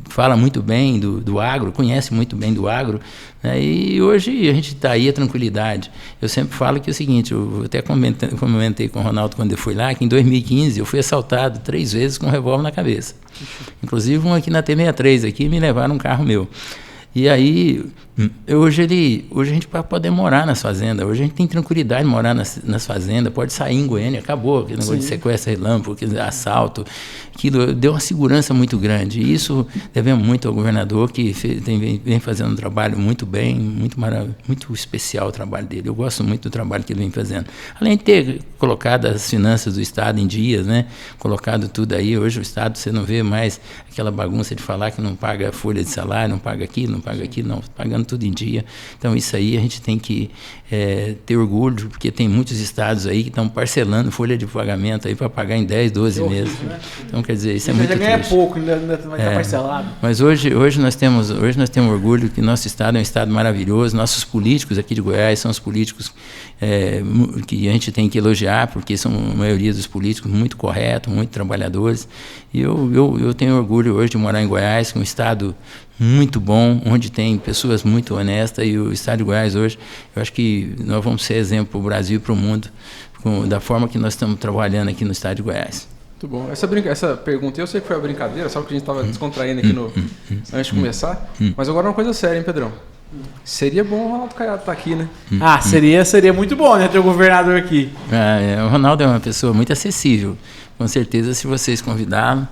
fala muito bem do agro, conhece muito bem do agro, né? E hoje a gente está aí, a tranquilidade. Eu sempre falo que é o seguinte, eu até comentei com o Ronaldo quando eu fui lá, que em 2015 eu fui assaltado 3 vezes com um revólver na cabeça. Inclusive um aqui na T63, aqui me levaram um carro meu. E aí, hoje a gente pode poder morar nas fazendas, hoje a gente tem tranquilidade de morar nas fazendas, pode sair em Goiânia, acabou aquele negócio de sequestro relâmpago, assalto, aquilo deu uma segurança muito grande. E isso devemos muito ao governador, que vem fazendo um trabalho muito bem, muito especial o trabalho dele. Eu gosto muito do trabalho que ele vem fazendo. Além de ter colocado as finanças do Estado em dias, né? Colocado tudo aí, hoje o Estado você não vê mais aquela bagunça de falar que não paga folha de salário, não paga aquilo, não, pagando tudo em dia. Então isso aí a gente tem que ter orgulho, porque tem muitos estados aí que estão parcelando folha de pagamento aí para pagar em 10, 12 meses. Né? Então quer dizer, isso é muito triste. Já ganha pouco, ainda vai estar parcelado. Mas hoje nós temos orgulho que nosso estado é um estado maravilhoso, nossos políticos aqui de Goiás são os políticos que a gente tem que elogiar, porque são a maioria dos políticos muito corretos, muito trabalhadores. E eu tenho orgulho hoje de morar em Goiás, que é um estado muito bom, onde tem pessoas muito honestas, e o estado de Goiás hoje, eu acho que nós vamos ser exemplo para o Brasil e para o mundo, da forma que nós estamos trabalhando aqui no estado de Goiás. Muito bom. Essa pergunta, eu sei que foi uma brincadeira, só que a gente estava descontraindo aqui antes de começar, mas agora é uma coisa séria, hein, Pedrão? Seria bom o Ronaldo Caiado estar aqui, né? Seria muito bom, né, ter o governador aqui. O Ronaldo é uma pessoa muito acessível, com certeza se vocês convidarem,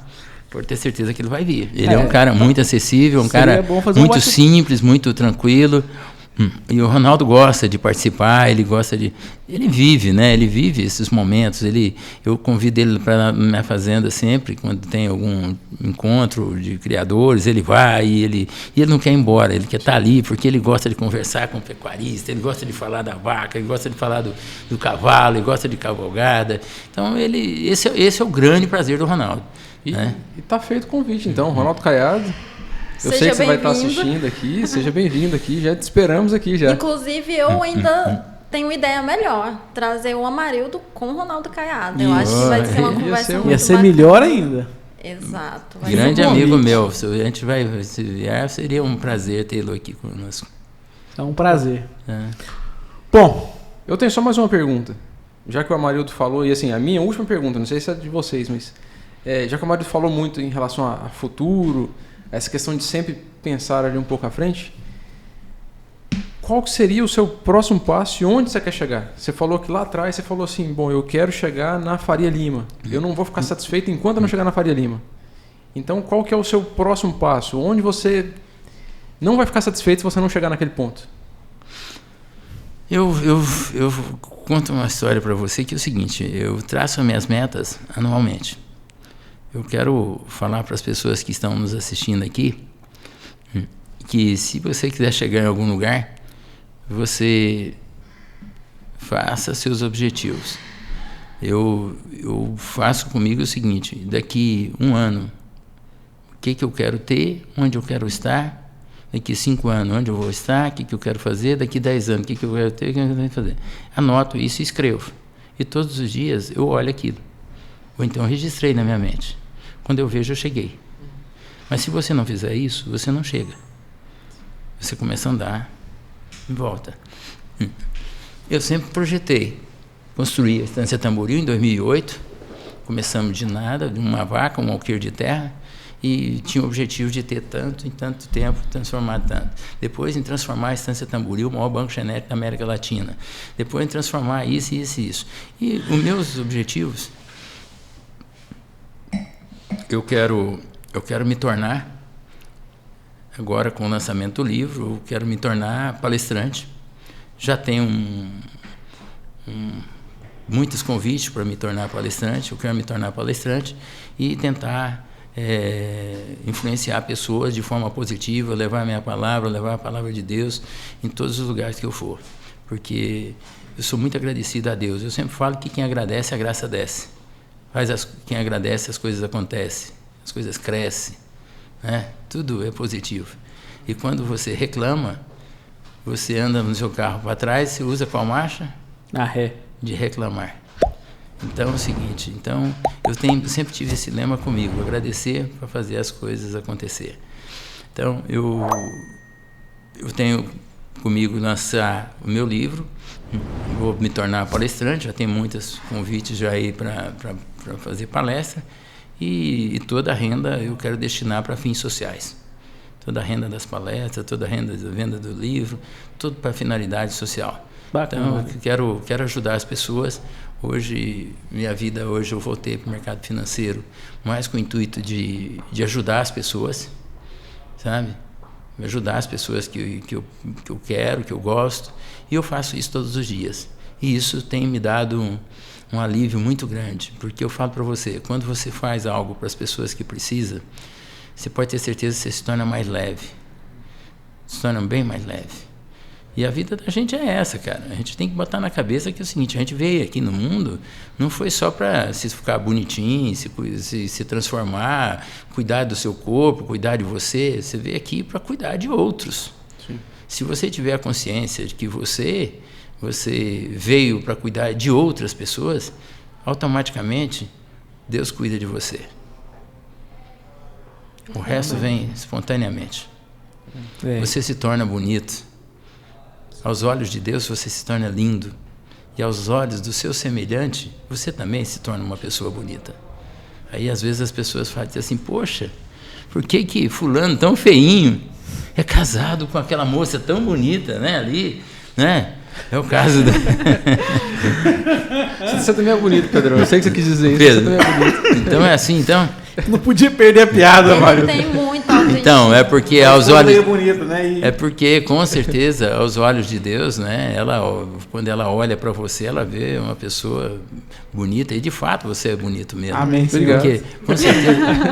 pode ter certeza que ele vai vir. Ele é um cara muito acessível, um cara muito simples, muito tranquilo. E o Ronaldo gosta de participar, ele vive, né? Ele vive esses momentos. Eu convido ele para minha fazenda sempre, quando tem algum encontro de criadores, ele vai e ele não quer ir embora, ele quer estar ali, porque ele gosta de conversar com o pecuarista, ele gosta de falar da vaca, ele gosta de falar do cavalo, ele gosta de cavalgada. Então, esse é o grande prazer do Ronaldo. E está feito o convite, então, Ronaldo Caiado. Eu sei que você vai estar assistindo aqui, seja bem-vindo aqui, já te esperamos aqui já. Inclusive, eu ainda tenho uma ideia melhor, trazer o Amarildo com o Ronaldo Caiado. Eu acho que vai ser uma conversa muito Ia ser melhor ainda. Exato. Grande amigo meu, se a gente se vier, seria um prazer tê-lo aqui conosco. É um prazer. Bom, eu tenho só mais uma pergunta. Já que o Amarildo falou, e assim, a minha última pergunta, não sei se é de vocês, mas já que o Amarildo falou muito em relação a futuro, essa questão de sempre pensar ali um pouco à frente, qual seria o seu próximo passo e onde você quer chegar? Você falou que lá atrás você falou assim, bom, eu quero chegar na Faria Lima. Eu não vou ficar satisfeito enquanto eu não chegar na Faria Lima. Então, qual que é o seu próximo passo? Onde você não vai ficar satisfeito se você não chegar naquele ponto? Eu conto uma história para você que é o seguinte, eu traço as minhas metas anualmente. Eu quero falar para as pessoas que estão nos assistindo aqui que se você quiser chegar em algum lugar, você faça seus objetivos. Eu faço comigo o seguinte, daqui 1 ano, o que eu quero ter, onde eu quero estar, daqui 5 anos, onde eu vou estar, o que eu quero fazer, daqui 10 anos, o que eu quero ter, o que eu quero fazer. Anoto isso e escrevo. E todos os dias eu olho aquilo. Ou então eu registrei na minha mente. Quando eu vejo, eu cheguei. Mas se você não fizer isso, você não chega. Você começa a andar e volta. Eu sempre projetei. Construí a Estância Tamboril em 2008. Começamos de nada, de uma vaca, um alqueire de terra. e tinha o objetivo de ter tanto em tanto tempo, transformar tanto. Depois em transformar a Estância Tamboril, o maior banco genérico da América Latina. Depois em transformar isso, isso e isso. E os meus objetivos, eu quero me tornar, agora com o lançamento do livro, eu quero me tornar palestrante. Já tenho muitos convites para me tornar palestrante, eu quero me tornar palestrante e tentar influenciar pessoas de forma positiva, levar a minha palavra, levar a palavra de Deus em todos os lugares que eu for, porque eu sou muito agradecido a Deus. Eu sempre falo que quem agradece, a graça desce. Quem agradece, as coisas acontecem, as coisas crescem, né? Tudo é positivo. E quando você reclama, você anda no seu carro para trás, você usa qual marcha? A ré. De reclamar. Então é o seguinte, eu sempre tive esse lema comigo, agradecer para fazer as coisas acontecer. Então eu tenho comigo lançar o meu livro, vou me tornar palestrante, já tenho muitos convites já aí para fazer palestra, e toda a renda eu quero destinar para fins sociais. Toda a renda das palestras, toda a renda da venda do livro, tudo para finalidade social. Bacana. Então, eu quero ajudar as pessoas. Hoje, minha vida, eu voltei para o mercado financeiro mais com o intuito de ajudar as pessoas, sabe? Ajudar as pessoas que eu quero, que eu gosto, e eu faço isso todos os dias. E isso tem me dado um alívio muito grande, porque eu falo para você, quando você faz algo para as pessoas que precisam, você pode ter certeza que você se torna mais leve, se torna bem mais leve. E a vida da gente é essa, cara. A gente tem que botar na cabeça que é o seguinte, a gente veio aqui no mundo, não foi só para se ficar bonitinho, se transformar, cuidar do seu corpo, cuidar de você. Você veio aqui para cuidar de outros. Sim. Se você tiver a consciência de que você veio para cuidar de outras pessoas, automaticamente Deus cuida de você. O resto vem espontaneamente. Você se torna bonito. Aos olhos de Deus você se torna lindo. E aos olhos do seu semelhante, você também se torna uma pessoa bonita. Aí às vezes as pessoas falam assim, poxa, por que fulano tão feinho é casado com aquela moça tão bonita, né, ali, né? É o caso da... Você também é bonito, Pedro. Eu sei que você quis dizer isso. Pedro, você também é bonito. Então é assim, então... Não podia perder a piada, Mário. Tem muita autoestima. Então, é porque aos olhos... bonito, né? É porque, com certeza, aos olhos de Deus, né? Quando ela olha para você, ela vê uma pessoa bonita. E, de fato, você é bonito mesmo. Amém, Senhor. Porque,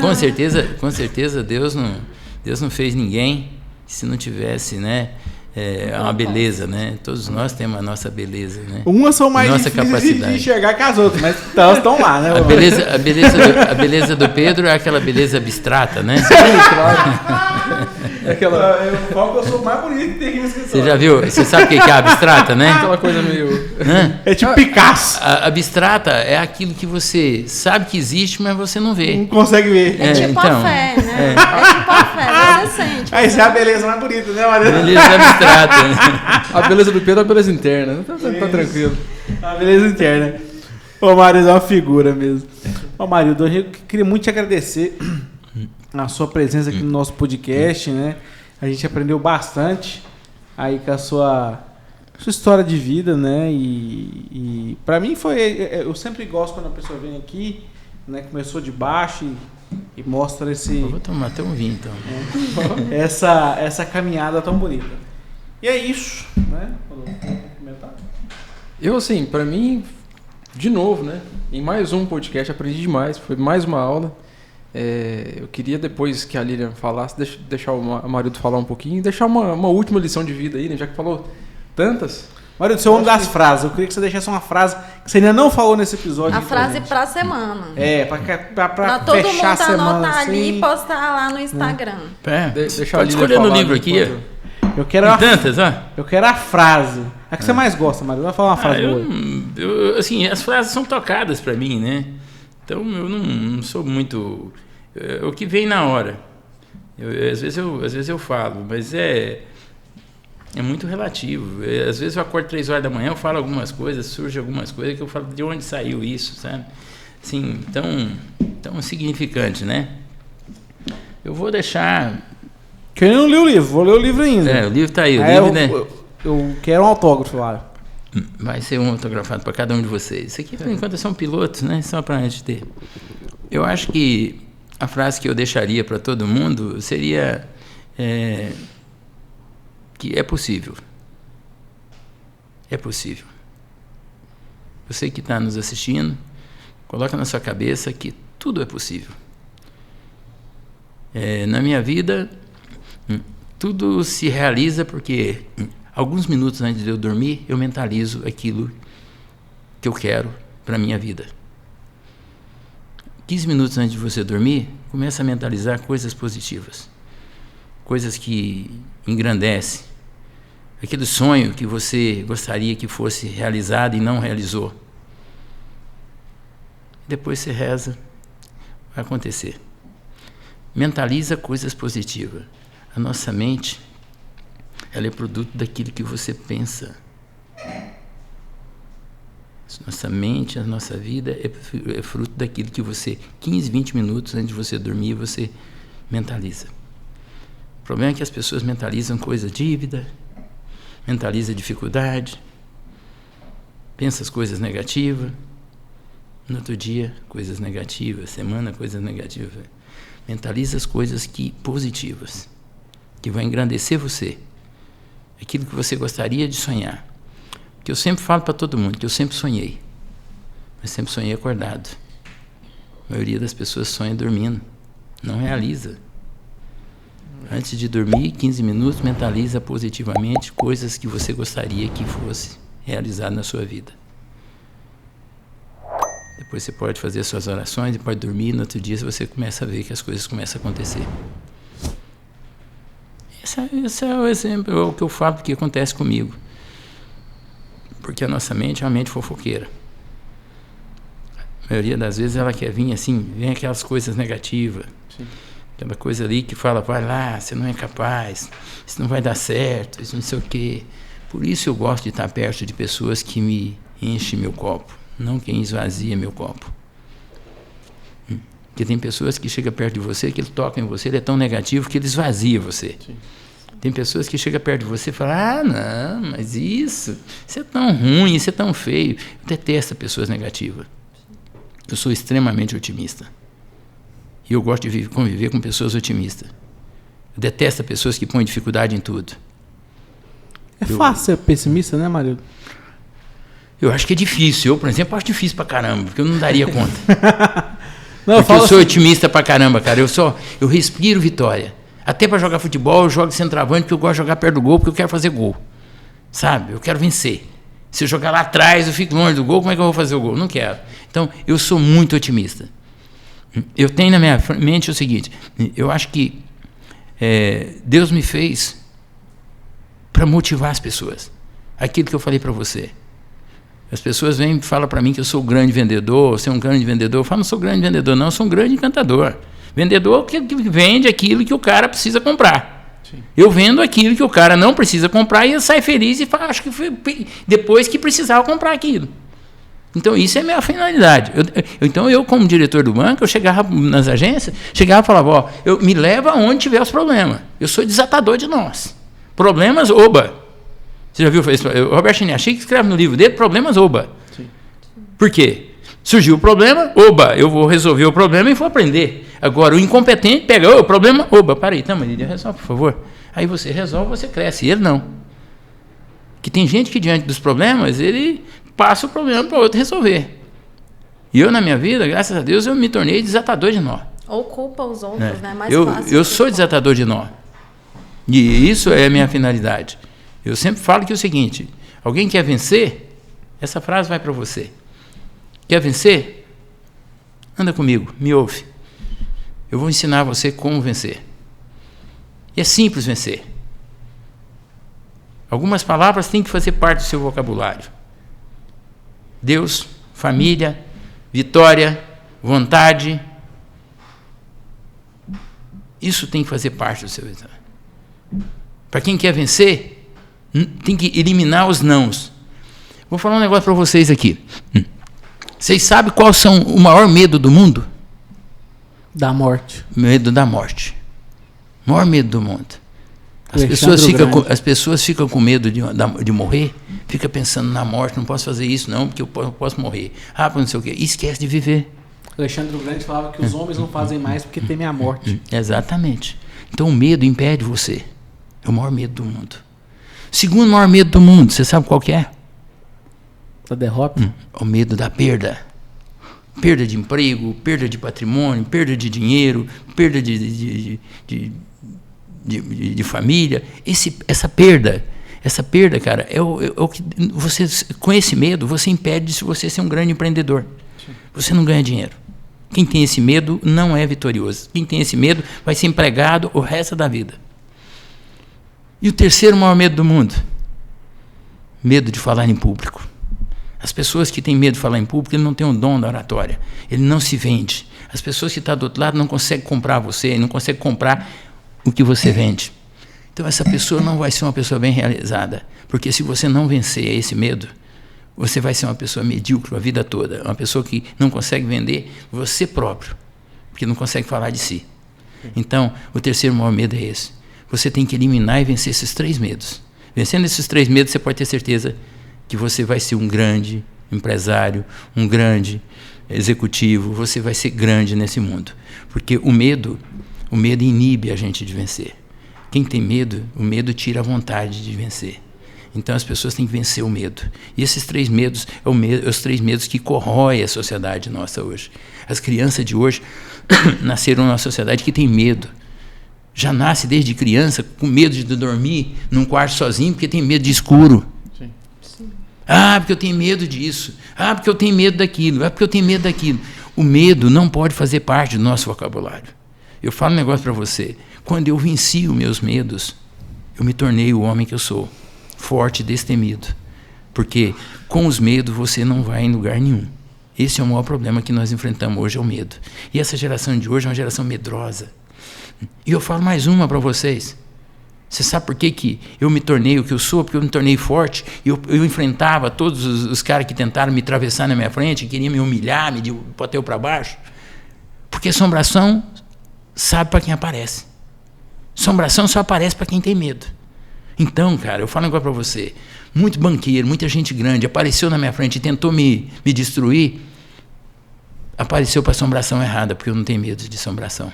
com certeza, Deus não fez ninguém se não tivesse, né? Uma beleza, né? Todos nós temos a nossa beleza, né? Umas são mais nossa difíceis capacidade de enxergar que as outras, mas elas estão lá, né? A beleza do Pedro é aquela beleza abstrata, né? Sim, claro. Eu falo que eu sou mais bonito que tem aqui no escritório. Você já viu? Você sabe o que é abstrata, né? Aquela coisa meio... É tipo Picasso. A abstrata é aquilo que você sabe que existe, mas você não vê. Não consegue ver. É tipo então, a fé, né? É tipo a fé, você sente. Aí essa é a beleza mais bonita, né, Maria? Beleza abstrata. A beleza do Pedro é a beleza interna. Tá tranquilo. A beleza interna. Ô, Mário, é uma figura mesmo. Ô, Mário, eu queria muito te agradecer a sua presença aqui no nosso podcast, né? A gente aprendeu bastante aí com a sua história de vida, né? E para mim eu sempre gosto quando a pessoa vem aqui, né? Começou de baixo e mostra Eu vou tomar até um vinho, então. Essa caminhada tão bonita. E é isso, né? Eu, assim, pra mim, de novo, né? Em mais um podcast, aprendi demais. Foi mais uma aula. Eu queria, depois que a Lilian falasse, deixar o Amarildo falar um pouquinho e deixar uma última lição de vida aí, né? Já que falou tantas. Amarildo, você é o homem das frases. Eu queria que você deixasse uma frase que você ainda não falou nesse episódio. A frase pra semana. Pra todo mundo fechar a semana. anotar ali assim. e postar lá no Instagram. Deixar a Lilian escolhendo o falar livro aqui. enquanto- Eu quero Tantas, ó. Eu quero a frase. A que você mais gosta, Mário? Vai falar uma frase boa. Assim, as frases são tocadas para mim, né? Então eu não sou muito... o que vem na hora. Às vezes eu falo, mas é muito relativo. Às vezes eu acordo 3 horas da manhã, eu falo algumas coisas, surge algumas coisas que eu falo de onde saiu isso, sabe? Assim, tão significante, né? Eu vou deixar... Que eu não li o livro, vou ler o livro ainda. O livro tá aí. Eu quero um autógrafo, lá. Vai ser um autografado para cada um de vocês. Isso aqui, por enquanto, são pilotos, né? Só para a gente ter. Eu acho que a frase que eu deixaria para todo mundo seria que é possível. É possível. Você que está nos assistindo, coloca na sua cabeça que tudo é possível. Na minha vida, tudo se realiza porque alguns minutos antes de eu dormir, eu mentalizo aquilo que eu quero para a minha vida. 15 minutos antes de você dormir, começa a mentalizar coisas positivas, coisas que engrandecem, aquele sonho que você gostaria que fosse realizado e não realizou. Depois você reza, vai acontecer. Mentaliza coisas positivas. A nossa mente, ela é produto daquilo que você pensa. Nossa mente, a nossa vida é fruto daquilo que você, 15, 20 minutos antes de você dormir, você mentaliza. O problema é que as pessoas mentalizam coisa dívida, mentaliza dificuldade, pensa as coisas negativas, no outro dia, coisas negativas, semana, coisas negativas. Mentaliza as coisas positivas, que vão engrandecer você, aquilo que você gostaria de sonhar. Que eu sempre falo para todo mundo, que eu sempre sonhei, mas sempre sonhei acordado. A maioria das pessoas sonha dormindo, não realiza. Antes de dormir, 15 minutos, mentaliza positivamente coisas que você gostaria que fosse realizado na sua vida. Depois você pode fazer suas orações e pode dormir, e no outro dia você começa a ver que as coisas começam a acontecer. Esse é o exemplo, é o que eu falo que acontece comigo. Porque a nossa mente é uma mente fofoqueira. A maioria das vezes ela quer vir assim, vem aquelas coisas negativas. Sim. Aquela coisa ali que fala, vai lá, você não é capaz, isso não vai dar certo, isso não sei o quê. Por isso eu gosto de estar perto de pessoas que me enchem meu copo, não quem esvazia meu copo. Porque tem pessoas que chegam perto de você, que ele toca em você, ele é tão negativo que ele esvazia você. Sim. Tem pessoas que chegam perto de você e falam, não, mas isso é tão ruim, isso é tão feio. Eu detesto pessoas negativas. Eu sou extremamente otimista. E eu gosto de conviver com pessoas otimistas. Eu detesto pessoas que põem dificuldade em tudo. Fácil ser pessimista, né, Marildo? Eu acho que é difícil. Eu, por exemplo, acho difícil pra caramba, porque eu não daria conta. Não, porque eu sou otimista pra caramba, cara. Eu respiro vitória. Até para jogar futebol, eu jogo centroavante, porque eu gosto de jogar perto do gol, porque eu quero fazer gol. Sabe? Eu quero vencer. Se eu jogar lá atrás, eu fico longe do gol, como é que eu vou fazer o gol? Não quero. Então, eu sou muito otimista. Eu tenho na minha mente o seguinte, eu acho que Deus me fez para motivar as pessoas. Aquilo que eu falei para você. As pessoas vêm e falam para mim que eu sou um grande vendedor, você é um grande vendedor. Eu falo, não sou um grande vendedor, não, eu sou um grande encantador. Vendedor que vende aquilo que o cara precisa comprar. Sim. Eu vendo aquilo que o cara não precisa comprar e eu saio feliz e acho que foi depois que precisava comprar aquilo. Então, isso é a minha finalidade. Então, eu como diretor do banco, eu chegava nas agências, chegava e falava, me leva aonde tiver os problemas. Eu sou desatador de nós. Problemas, oba. Você já viu isso? O Robert Chiniachi que escreve no livro dele, Problemas, oba. Sim. Por quê? Surgiu o problema, oba, eu vou resolver o problema e vou aprender. Agora, o incompetente pega, o problema, oba, para aí, Marília, resolve, por favor. Aí você resolve, você cresce, e ele não. Que tem gente que diante dos problemas, ele passa o problema para o outro resolver. E eu, na minha vida, graças a Deus, eu me tornei desatador de nó. Ou culpa os outros, né? Mais fácil. Eu sou desatador de nó. E isso é a minha finalidade. Eu sempre falo que é o seguinte, alguém quer vencer? Essa frase vai para você. Quer vencer? Anda comigo, me ouve. Eu vou ensinar você como vencer. E é simples vencer. Algumas palavras têm que fazer parte do seu vocabulário. Deus, família, vitória, vontade. Isso tem que fazer parte do seu exame. Para quem quer vencer, tem que eliminar os nãos. Vou falar um negócio para vocês aqui. Vocês sabem qual são o maior medo do mundo? Da morte. Medo da morte. O maior medo do mundo. As pessoas ficam com medo de morrer, fica pensando na morte, não posso fazer isso não, porque eu posso morrer. Não sei o quê. E esquece de viver. Alexandre o Grande falava que os homens não fazem mais porque temem a morte. Exatamente. Então o medo impede você. É o maior medo do mundo. Segundo maior medo do mundo, você sabe qual que é? Da derrota? O medo da perda. Perda de emprego, perda de patrimônio, perda de dinheiro, perda de família. Essa perda, cara, é o que você, com esse medo, você impede de você ser um grande empreendedor. Sim. Você não ganha dinheiro. Quem tem esse medo não é vitorioso. Quem tem esse medo vai ser empregado o resto da vida. E o terceiro maior medo do mundo? Medo de falar em público. As pessoas que têm medo de falar em público, ele não tem o dom da oratória. Ele não se vende. As pessoas que estão do outro lado não conseguem comprar você, não conseguem comprar o que você vende. Então essa pessoa não vai ser uma pessoa bem realizada. Porque se você não vencer esse medo, você vai ser uma pessoa medíocre a vida toda. Uma pessoa que não consegue vender você próprio. Porque não consegue falar de si. Então, o terceiro maior medo é esse. Você tem que eliminar e vencer esses 3 medos. Vencendo esses 3 medos, você pode ter certeza que você vai ser um grande empresário, um grande executivo, você vai ser grande nesse mundo. Porque o medo inibe a gente de vencer. Quem tem medo, o medo tira a vontade de vencer. Então as pessoas têm que vencer o medo. E esses 3 medos os 3 medos que corroem a sociedade nossa hoje. As crianças de hoje nasceram numa sociedade que tem medo. Já nasce desde criança com medo de dormir num quarto sozinho porque tem medo de escuro. Sim. Sim. Porque eu tenho medo disso. Porque eu tenho medo daquilo. Porque eu tenho medo daquilo. O medo não pode fazer parte do nosso vocabulário. Eu falo um negócio para você. Quando eu venci os meus medos, eu me tornei o homem que eu sou. Forte e destemido. Porque com os medos você não vai em lugar nenhum. Esse é o maior problema que nós enfrentamos hoje, é o medo. E essa geração de hoje é uma geração medrosa. E eu falo mais uma para vocês. Você sabe por que eu me tornei o que eu sou? Porque eu me tornei forte. Eu enfrentava todos os caras que tentaram me atravessar na minha frente, queriam me humilhar, me botar eu para baixo. Porque assombração sabe para quem aparece. Assombração só aparece para quem tem medo. Então, cara, eu falo agora para você. Muito banqueiro, muita gente grande apareceu na minha frente e tentou me destruir. Apareceu para assombração errada, porque eu não tenho medo de assombração.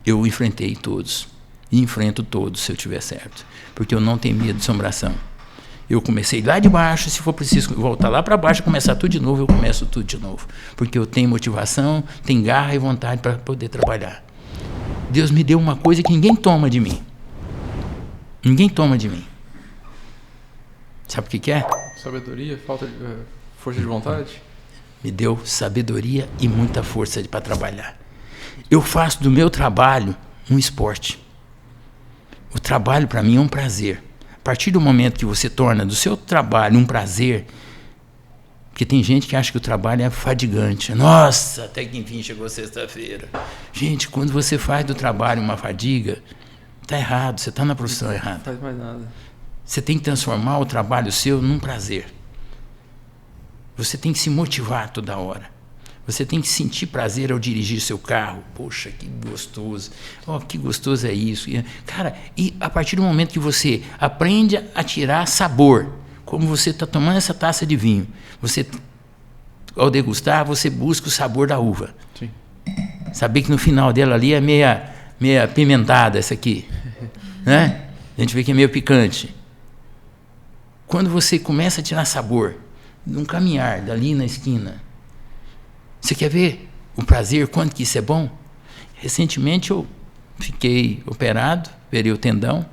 Eu enfrentei todos. E enfrento todos, se eu tiver certo. Porque eu não tenho medo de assombração. Eu comecei lá de baixo, se for preciso voltar lá para baixo, começar tudo de novo, eu começo tudo de novo. Porque eu tenho motivação, tenho garra e vontade para poder trabalhar. Deus me deu uma coisa que ninguém toma de mim. Ninguém toma de mim. Sabe o que é? Sabedoria, força de vontade? Me deu sabedoria e muita força para trabalhar. Eu faço do meu trabalho um esporte. O trabalho para mim é um prazer. A partir do momento que você torna do seu trabalho um prazer, porque tem gente que acha que o trabalho é fadigante. Nossa, até que enfim chegou sexta-feira. Gente, quando você faz do trabalho uma fadiga, está errado, você está na profissão errada. Não faz mais nada. Você tem que transformar o trabalho seu num prazer. Você tem que se motivar toda hora. Você tem que sentir prazer ao dirigir seu carro. Poxa, que gostoso. Que gostoso é isso. Cara, e a partir do momento que você aprende a tirar sabor, como você está tomando essa taça de vinho, você, ao degustar, você busca o sabor da uva. Sim. Saber que no final dela ali é meia apimentada essa aqui. Né? A gente vê que é meio picante. Quando você começa a tirar sabor, num caminhar dali na esquina, você quer ver o prazer, quanto que isso é bom? Recentemente eu fiquei operado, operei o tendão.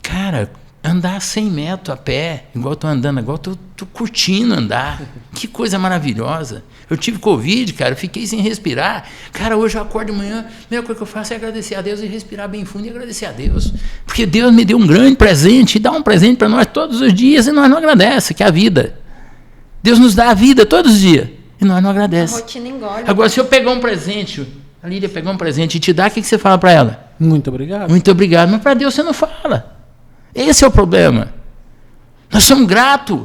Cara, andar 100 metros a pé, igual eu estou andando agora, estou curtindo andar. Que coisa maravilhosa. Eu tive Covid, cara, eu fiquei sem respirar. Cara, hoje eu acordo de manhã, a primeira coisa que eu faço é agradecer a Deus e respirar bem fundo e agradecer a Deus. Porque Deus me deu um grande presente e dá um presente para nós todos os dias e nós não agradecemos, que é a vida. Deus nos dá a vida todos os dias. E nós não agradecemos. A rotina engorda. Agora, se eu pegar um presente, a Lídia pegar um presente e te dar, o que você fala para ela? Muito obrigado. Muito obrigado. Mas para Deus você não fala. Esse é o problema. Nós somos gratos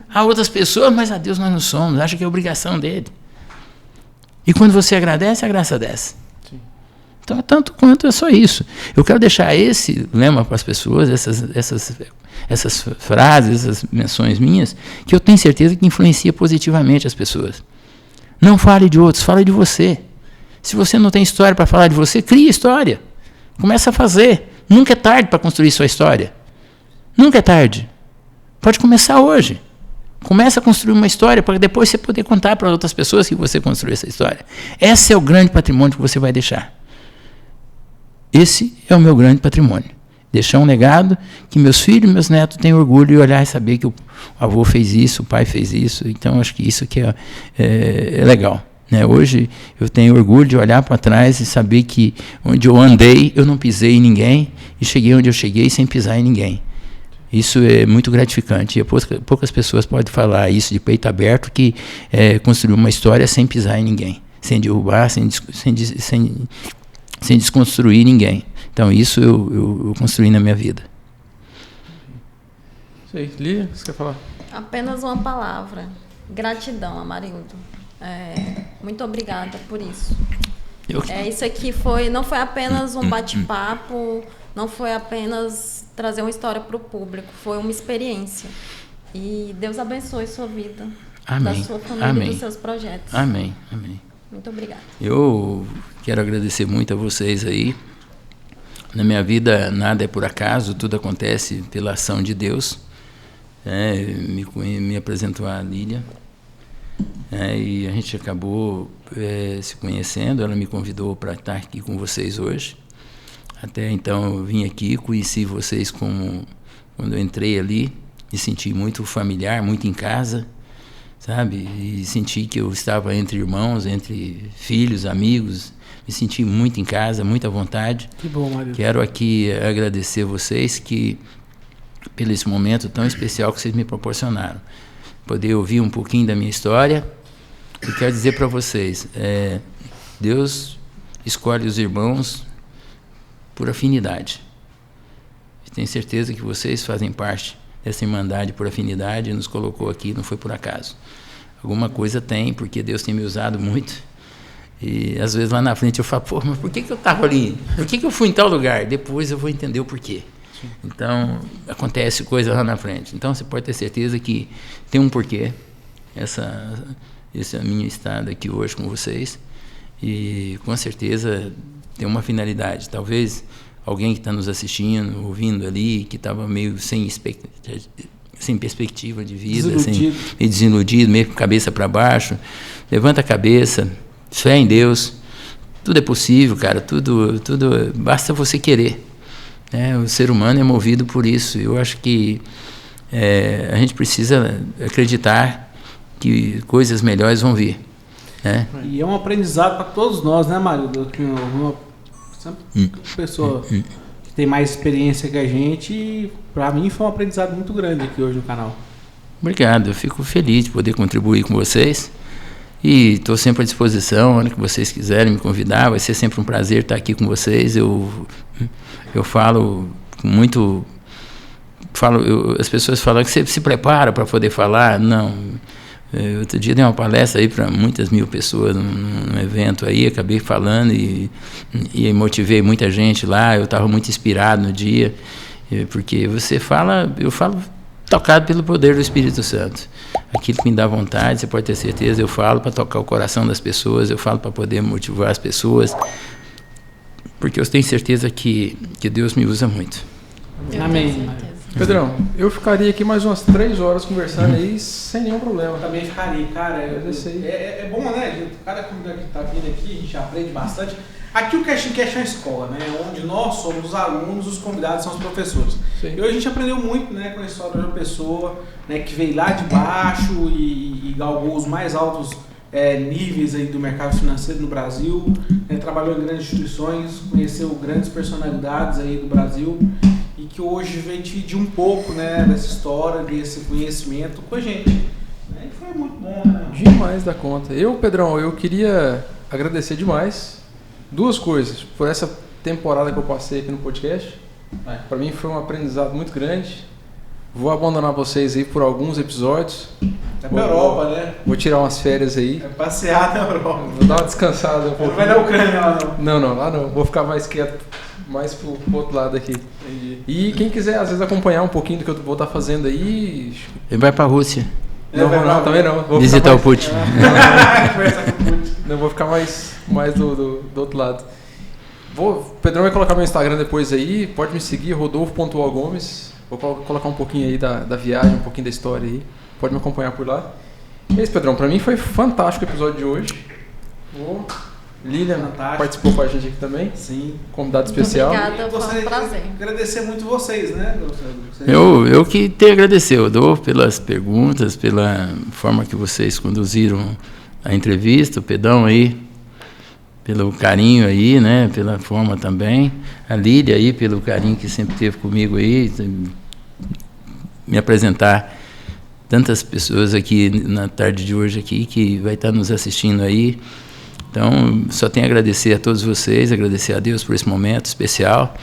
a outras pessoas, mas a Deus nós não somos. Acha que é obrigação dele. E quando você agradece, a graça desce. Sim. Então, tanto quanto é só isso. Eu quero deixar esse lema para as pessoas, essas frases, essas menções minhas, que eu tenho certeza que influencia positivamente as pessoas. Não fale de outros, fale de você. Se você não tem história para falar de você, crie história. Começa a fazer. Nunca é tarde para construir sua história. Nunca é tarde. Pode começar hoje. Começa a construir uma história para depois você poder contar para outras pessoas que você construiu essa história. Esse é o grande patrimônio que você vai deixar. Esse é o meu grande patrimônio. Deixar um legado que meus filhos e meus netos tenham orgulho e olhar e saber que o avô fez isso, o pai fez isso. Então, acho que isso que é legal. Né? Hoje, eu tenho orgulho de olhar para trás e saber que onde eu andei, eu não pisei em ninguém e cheguei onde eu cheguei sem pisar em ninguém. Isso é muito gratificante. E poucas pessoas podem falar isso de peito aberto, que construiu uma história sem pisar em ninguém, sem derrubar, sem desconstruir ninguém. Então, isso eu construí na minha vida. Sei. Lia, você quer falar? Apenas uma palavra. Gratidão, Amarildo. Muito obrigada por isso. Isso aqui não foi apenas um bate-papo, não foi apenas trazer uma história para o público, foi uma experiência. E Deus abençoe sua vida, Amém. da sua família Amém. e dos seus projetos. Amém. Amém. Muito obrigada. Eu quero agradecer muito a vocês aí. Na minha vida, nada é por acaso, tudo acontece pela ação de Deus. Me apresentou a Lília, e a gente acabou se conhecendo. Ela me convidou para estar aqui com vocês hoje. Até então, eu vim aqui, conheci vocês quando eu entrei ali, me senti muito familiar, muito em casa, sabe? E senti que eu estava entre irmãos, entre filhos, amigos. Me senti muito em casa, muito à vontade. Que bom, Mário. Quero aqui agradecer vocês pelo esse momento tão especial que vocês me proporcionaram. Poder ouvir um pouquinho da minha história. E quero dizer para vocês, Deus escolhe os irmãos por afinidade. Tenho certeza que vocês fazem parte dessa irmandade por afinidade e nos colocou aqui, não foi por acaso. Alguma coisa tem, porque Deus tem me usado muito. E às vezes lá na frente eu falo, mas por que eu estava ali? Por que eu fui em tal lugar? Depois eu vou entender o porquê. Então, acontece coisa lá na frente. Então, você pode ter certeza que tem um porquê esse é a minha estada aqui hoje com vocês. E com certeza tem uma finalidade. Talvez alguém que está nos assistindo, ouvindo ali, que estava meio sem perspectiva de vida, meio desiludido, meio com a cabeça para baixo, levanta a cabeça, fé em Deus, tudo é possível, cara, tudo basta você querer. O ser humano é movido por isso. Eu acho que a gente precisa acreditar que coisas melhores vão vir. Né? E é um aprendizado para todos nós, né, Mário? Uma pessoa que tem mais experiência que a gente, para mim foi um aprendizado muito grande aqui hoje no canal. Obrigado, eu fico feliz de poder contribuir com vocês e estou sempre à disposição, onde que vocês quiserem me convidar, vai ser sempre um prazer estar aqui com vocês. Eu falo muito, as pessoas falam que você se prepara para poder falar. Não, outro dia dei uma palestra aí para muitas mil pessoas num evento aí, acabei falando e motivei muita gente lá. Eu estava muito inspirado no dia, porque eu falo tocado pelo poder do Espírito Santo. Aquilo que me dá vontade, você pode ter certeza, eu falo para tocar o coração das pessoas, eu falo para poder motivar as pessoas, porque eu tenho certeza que Deus me usa muito. Amém. Pedrão, eu ficaria aqui mais umas 3 horas conversando aí sem nenhum problema. Eu também ficaria, cara. É bom, né? Cada convidado que está vindo aqui, a gente aprende bastante. Aqui o Cash in Cash é uma escola, né? Onde nós somos os alunos, os convidados são os professores. Sim. E hoje a gente aprendeu muito, né, com a história de uma pessoa, né, que veio lá de baixo e galgou os mais altos níveis aí do mercado financeiro no Brasil, né, trabalhou em grandes instituições, conheceu grandes personalidades aí do Brasil e que hoje veio dividir um pouco, né, dessa história, desse conhecimento com a gente. E foi muito bom, né? Demais da conta. Pedrão, eu queria agradecer demais 2 coisas. Por essa temporada que eu passei aqui no podcast, para mim foi um aprendizado muito grande. Vou abandonar vocês aí por alguns episódios, É pra Europa, né? Vou tirar umas férias aí. É passear na Europa. Vou dar uma descansada um pouco. Não vai na Ucrânia lá, não. Não, lá não. Vou ficar mais quieto, mais pro outro lado aqui. Entendi. E quem quiser, às vezes, acompanhar um pouquinho do que eu vou estar fazendo aí... Ele vai pra Rússia. Não, também não. Vou visitar o Putin. Não, vou ficar mais do outro lado. O Pedrão vai colocar meu Instagram depois aí. Pode me seguir, rodolfo.gomes. Vou colocar um pouquinho aí da viagem, um pouquinho da história aí. Pode me acompanhar por lá. E é isso, Pedrão. Pra mim foi fantástico o episódio de hoje. Lilian participou com a gente aqui também. Sim. Convidado especial. Obrigada, foi um prazer. Agradecer muito vocês, né? Eu que te agradecer, Rodolfo, pelas perguntas, pela forma que vocês conduziram a entrevista, o Pedrão aí, pelo carinho aí, né? Pela forma também. A Lília aí, pelo carinho que sempre teve comigo aí, me apresentar tantas pessoas aqui na tarde de hoje aqui que vai estar nos assistindo aí. Então, só tenho a agradecer a todos vocês, agradecer a Deus por esse momento especial.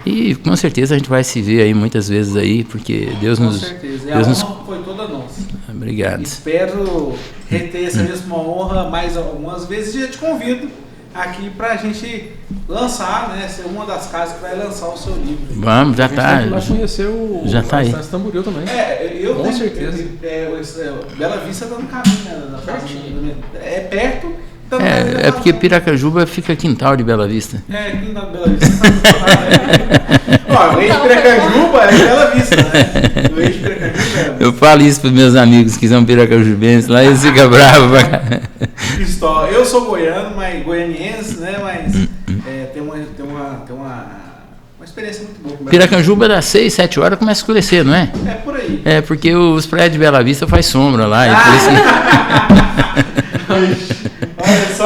E com certeza a gente vai se ver aí muitas vezes aí, porque Deus nos... Com certeza. E Deus a honra foi toda nossa. Obrigado. Espero reter essa mesma honra mais algumas vezes e já te convido aqui pra gente lançar, né? Ser uma das casas que vai lançar o seu livro. Vamos, já tá. Lá conhecer o Já tá aí. Tamboril também. Eu com tenho, certeza. Bela Vista tá no caminho, né? É perto. Então É porque Piracajuba fica quintal de Bela Vista. Quintal de Bela Vista. Ó, o eixo Piracajuba é Bela Vista, né? O eixo Piracajuba é. Eu falo isso para meus amigos que são piracajubenses lá e eles ficam bravos. Eu sou goianiense, né? Mas tem uma experiência muito boa. Piracanjuba das 6, 7 horas começa a escurecer, não é? É por aí. É, porque os prédios de Bela Vista faz sombra lá. E por isso...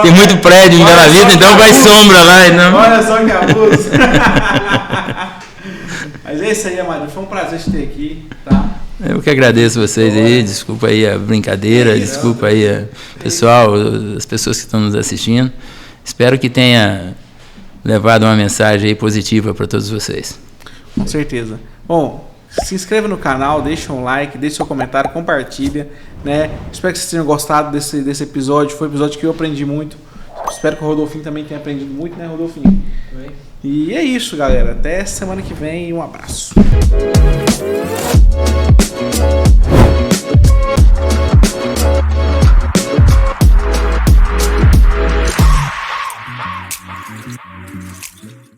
Tem muito prédio em Bela Vista, então faz sombra lá. Então... Olha só que abuso. Mas é isso aí, Amário. Foi um prazer te ter aqui, tá? Eu que agradeço vocês aí, desculpa aí a brincadeira, desculpa aí pessoal, as pessoas que estão nos assistindo. Espero que tenha levado uma mensagem aí positiva para todos vocês. Com certeza. Bom, se inscreva no canal, deixa um like, deixa seu comentário, compartilha, né? Espero que vocês tenham gostado desse episódio. Foi um episódio que eu aprendi muito. Espero que o Rodolfinho também tenha aprendido muito, né, Rodolfinho? E é isso, galera. Até semana que vem e um abraço.